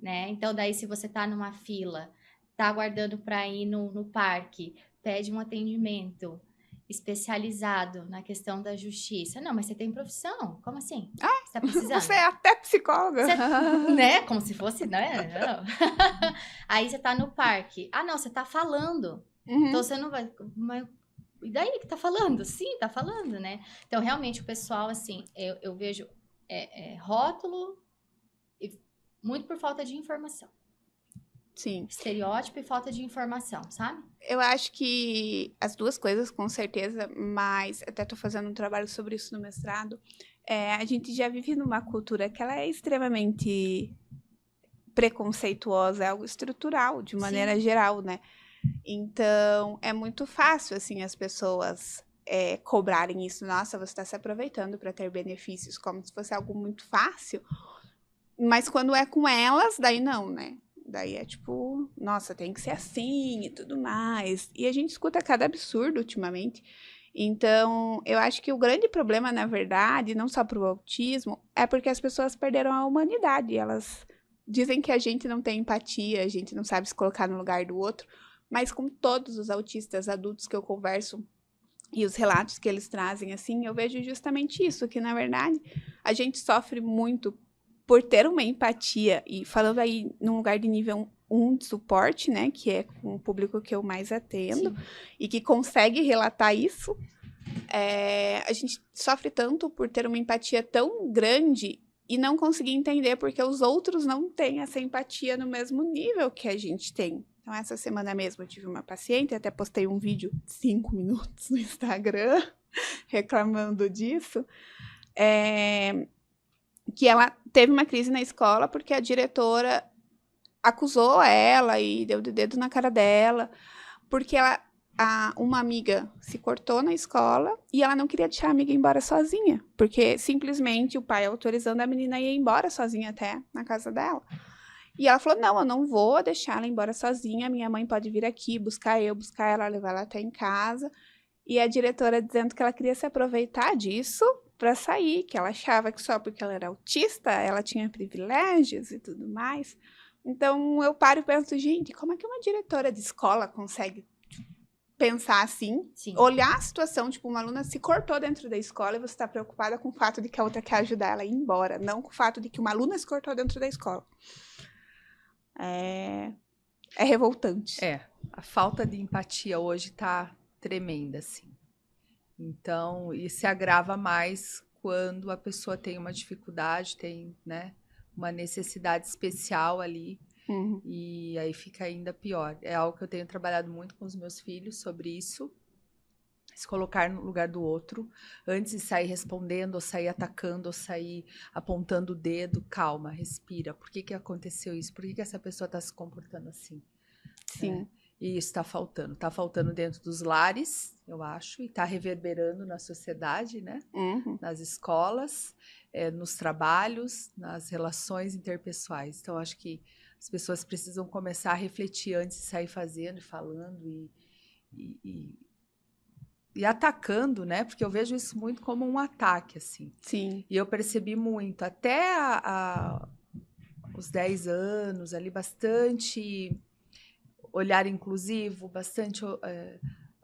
Né? Então daí se você tá numa fila, tá aguardando para ir no parque, pede um atendimento especializado na questão da justiça. Não, mas você tem profissão. Como assim? Você tá precisando? Você é até psicóloga. Né? Como se fosse, né? Aí você tá no parque. Não, você tá falando. Então você não vai... Mas, e daí que tá falando? Sim, tá falando, né? Então, realmente, o pessoal, assim, eu vejo rótulo muito por falta de informação. Sim. Estereótipo e falta de informação, sabe? Eu acho que as duas coisas, com certeza, mas até tô fazendo um trabalho sobre isso no mestrado. A gente já vive numa cultura que ela é extremamente preconceituosa, é algo estrutural, de maneira geral, né? Então, é muito fácil, assim, as pessoas cobrarem isso. Nossa, você está se aproveitando para ter benefícios, como se fosse algo muito fácil. Mas quando é com elas, daí não, né? Daí é tipo, nossa, tem que ser assim e tudo mais. E a gente escuta cada absurdo ultimamente. Então, eu acho que o grande problema, na verdade, não só para o autismo, é porque as pessoas perderam a humanidade. Elas dizem que a gente não tem empatia, a gente não sabe se colocar no lugar do outro. Mas com todos os autistas adultos que eu converso e os relatos que eles trazem, assim, eu vejo justamente isso, que, na verdade, a gente sofre muito por ter uma empatia, e falando aí num lugar de nível 1 de suporte, né, que é com o público que eu mais atendo, e que consegue relatar isso, a gente sofre tanto por ter uma empatia tão grande e não conseguir entender porque os outros não têm essa empatia no mesmo nível que a gente tem. Então, essa semana mesmo eu tive uma paciente, até postei um vídeo de 5 minutos no Instagram reclamando disso, que ela teve uma crise na escola porque a diretora acusou ela e deu de dedo na cara dela, porque uma amiga se cortou na escola e ela não queria deixar a amiga ir embora sozinha, porque simplesmente o pai autorizando a menina a ir embora sozinha até na casa dela. E ela falou, não, eu não vou deixar ela ir embora sozinha, minha mãe pode vir aqui buscar ela, levar ela até em casa. E a diretora dizendo que ela queria se aproveitar disso para sair, que ela achava que só porque ela era autista, ela tinha privilégios e tudo mais. Então, eu paro e penso, gente, como é que uma diretora de escola consegue pensar assim, Sim. olhar a situação, tipo, uma aluna se cortou dentro da escola e você está preocupada com o fato de que a outra quer ajudar ela a ir embora, não com o fato de que uma aluna se cortou dentro da escola. É revoltante. A falta de empatia hoje tá tremenda, assim. Então, e se agrava mais quando a pessoa tem uma dificuldade, tem, né, uma necessidade especial ali, e aí fica ainda pior. É algo que eu tenho trabalhado muito com os meus filhos sobre isso, se colocar no lugar do outro, antes de sair respondendo, ou sair atacando, ou sair apontando o dedo. Calma, respira. Por que aconteceu isso? Por que essa pessoa está se comportando assim? Sim. E isso está faltando. Está faltando dentro dos lares, eu acho, e está reverberando na sociedade, né? Nas escolas, nos trabalhos, nas relações interpessoais. Então, acho que as pessoas precisam começar a refletir antes de sair fazendo e falando e atacando, né? Porque eu vejo isso muito como um ataque, assim. Sim. E eu percebi muito, até os 10 anos, ali, bastante olhar inclusivo, bastante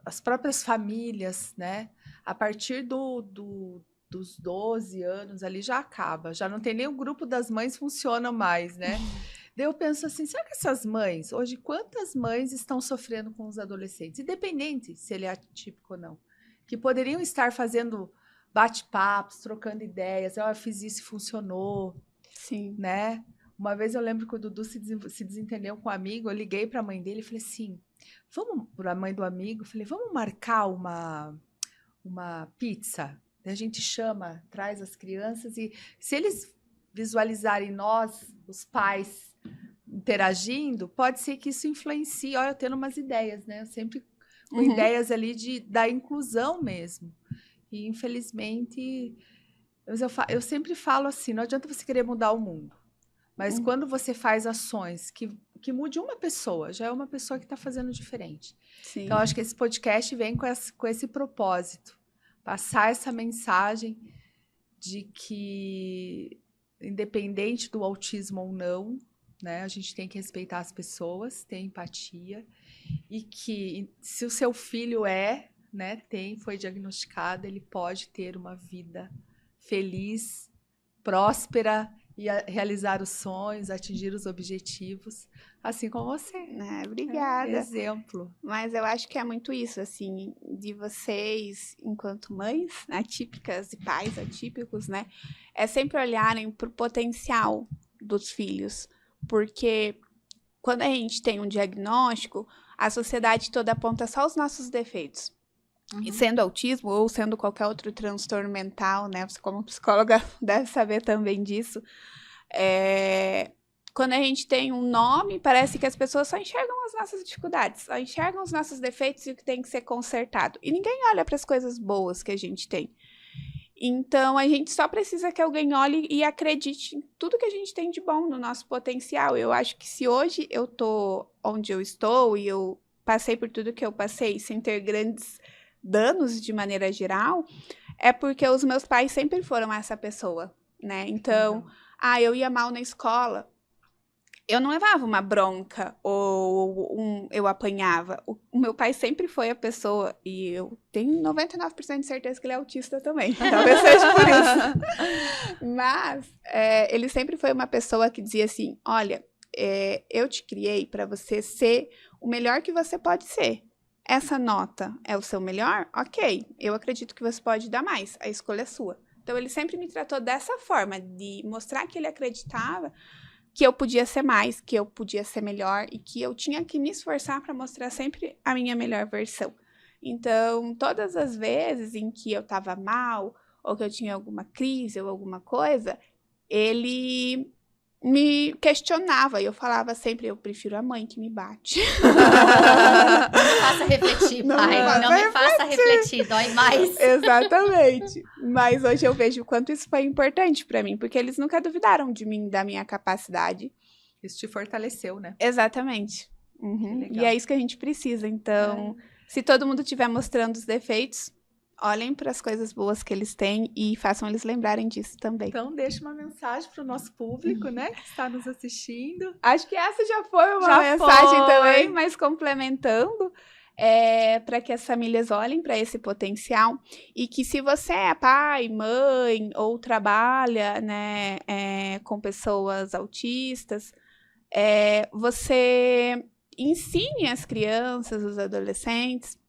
as próprias famílias, né? A partir dos 12 anos ali já acaba, já não tem nem o grupo das mães funciona mais, né? Daí eu penso assim, será que essas mães, hoje, quantas mães estão sofrendo com os adolescentes, independente se ele é atípico ou não, que poderiam estar fazendo bate-papos, trocando ideias, eu fiz isso e funcionou, sim, né? Uma vez eu lembro que o Dudu se desentendeu com um amigo, eu liguei para a mãe dele e falei assim, para a mãe do amigo, falei, vamos marcar uma pizza? Daí a gente chama, traz as crianças e se eles visualizarem nós, os pais, interagindo, pode ser que isso influencie. Olha, eu tendo umas ideias, né? Eu sempre com ideias ali da inclusão mesmo. E, infelizmente, eu sempre falo assim, não adianta você querer mudar o mundo. Mas quando você faz ações que mude uma pessoa, já é uma pessoa que está fazendo diferente. Sim. Então, acho que esse podcast vem com esse propósito. Passar essa mensagem de que, independente do autismo ou não, né, a gente tem que respeitar as pessoas, ter empatia, e que se o seu filho foi diagnosticado, ele pode ter uma vida feliz, próspera, e realizar os sonhos, atingir os objetivos, assim como você. Obrigada. Exemplo. Mas eu acho que é muito isso, assim, de vocês, enquanto mães atípicas e pais atípicos, né? É sempre olharem para o potencial dos filhos. Porque quando a gente tem um diagnóstico, a sociedade toda aponta só os nossos defeitos. E sendo autismo ou sendo qualquer outro transtorno mental, né? Você como psicóloga deve saber também disso. Quando a gente tem um nome, parece que as pessoas só enxergam as nossas dificuldades, só enxergam os nossos defeitos e o que tem que ser consertado. E ninguém olha para as coisas boas que a gente tem. Então, a gente só precisa que alguém olhe e acredite em tudo que a gente tem de bom no nosso potencial. Eu acho que se hoje eu tô onde eu estou e eu passei por tudo que eu passei sem ter grandes danos de maneira geral, é porque os meus pais sempre foram essa pessoa, né? Então, eu ia mal na escola, eu não levava uma bronca ou eu apanhava. O meu pai sempre foi a pessoa, e eu tenho 99% de certeza que ele é autista também, talvez seja por isso. Mas ele sempre foi uma pessoa que dizia assim, olha, eu te criei para você ser o melhor que você pode ser. Essa nota é o seu melhor? Ok, eu acredito que você pode dar mais, a escolha é sua. Então, ele sempre me tratou dessa forma, de mostrar que ele acreditava que eu podia ser mais, que eu podia ser melhor e que eu tinha que me esforçar para mostrar sempre a minha melhor versão. Então, todas as vezes em que eu estava mal, ou que eu tinha alguma crise ou alguma coisa, ele me questionava e eu falava sempre, eu prefiro a mãe que me bate. Não me faça refletir, Não pai. me faça Não me faça refletir, dói mais. Exatamente. Mas hoje eu vejo o quanto isso foi importante para mim, porque eles nunca duvidaram de mim, da minha capacidade. Isso te fortaleceu, né? Exatamente. Uhum. legal. E é isso que a gente precisa. Então, se todo mundo estiver mostrando os defeitos, olhem para as coisas boas que eles têm e façam eles lembrarem disso também. Então, deixa uma mensagem para o nosso público, né? Que está nos assistindo. Acho que essa já foi uma Já mensagem foi. também, mas complementando, para que as famílias olhem para esse potencial e que se você é pai, mãe ou trabalha, né, com pessoas autistas, você ensine as crianças, os adolescentes,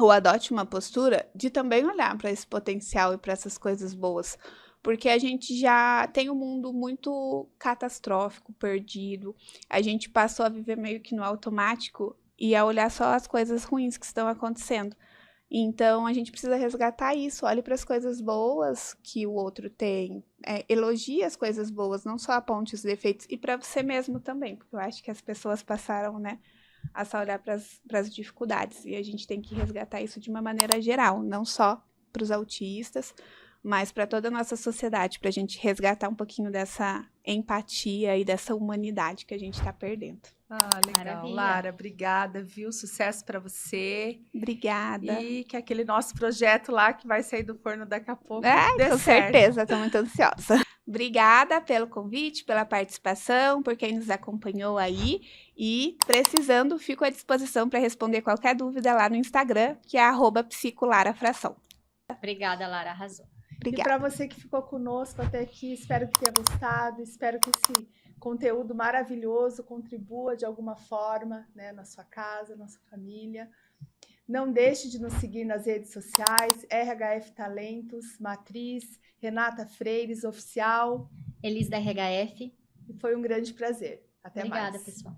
ou adote uma postura de também olhar para esse potencial e para essas coisas boas. Porque a gente já tem um mundo muito catastrófico, perdido. A gente passou a viver meio que no automático e a olhar só as coisas ruins que estão acontecendo. Então, a gente precisa resgatar isso. Olhe para as coisas boas que o outro tem. Elogie as coisas boas, não só aponte os defeitos. E para você mesmo também, porque eu acho que as pessoas passaram, né, a só olhar para as dificuldades. E a gente tem que resgatar isso de uma maneira geral, não só para os autistas, mas para toda a nossa sociedade, para a gente resgatar um pouquinho dessa empatia e dessa humanidade que a gente está perdendo. Ah, legal. Maravilha. Lara, obrigada, viu? Sucesso para você. Obrigada. E que aquele nosso projeto lá, que vai sair do forno daqui a pouco, dê Com certo. certeza, estou muito ansiosa. Obrigada pelo convite, pela participação, por quem nos acompanhou aí. E, precisando, fico à disposição para responder qualquer dúvida lá no Instagram, que é @psicolarafração. Obrigada, Lara, arrasou. E Obrigada. para você que ficou conosco até aqui, espero que tenha gostado, espero que esse conteúdo maravilhoso contribua de alguma forma, né, na sua casa, na sua família. Não deixe de nos seguir nas redes sociais, RHF Talentos, Matriz, Renata Freires Oficial. Elis da RHF. E foi um grande prazer. Até Obrigada, mais. pessoal.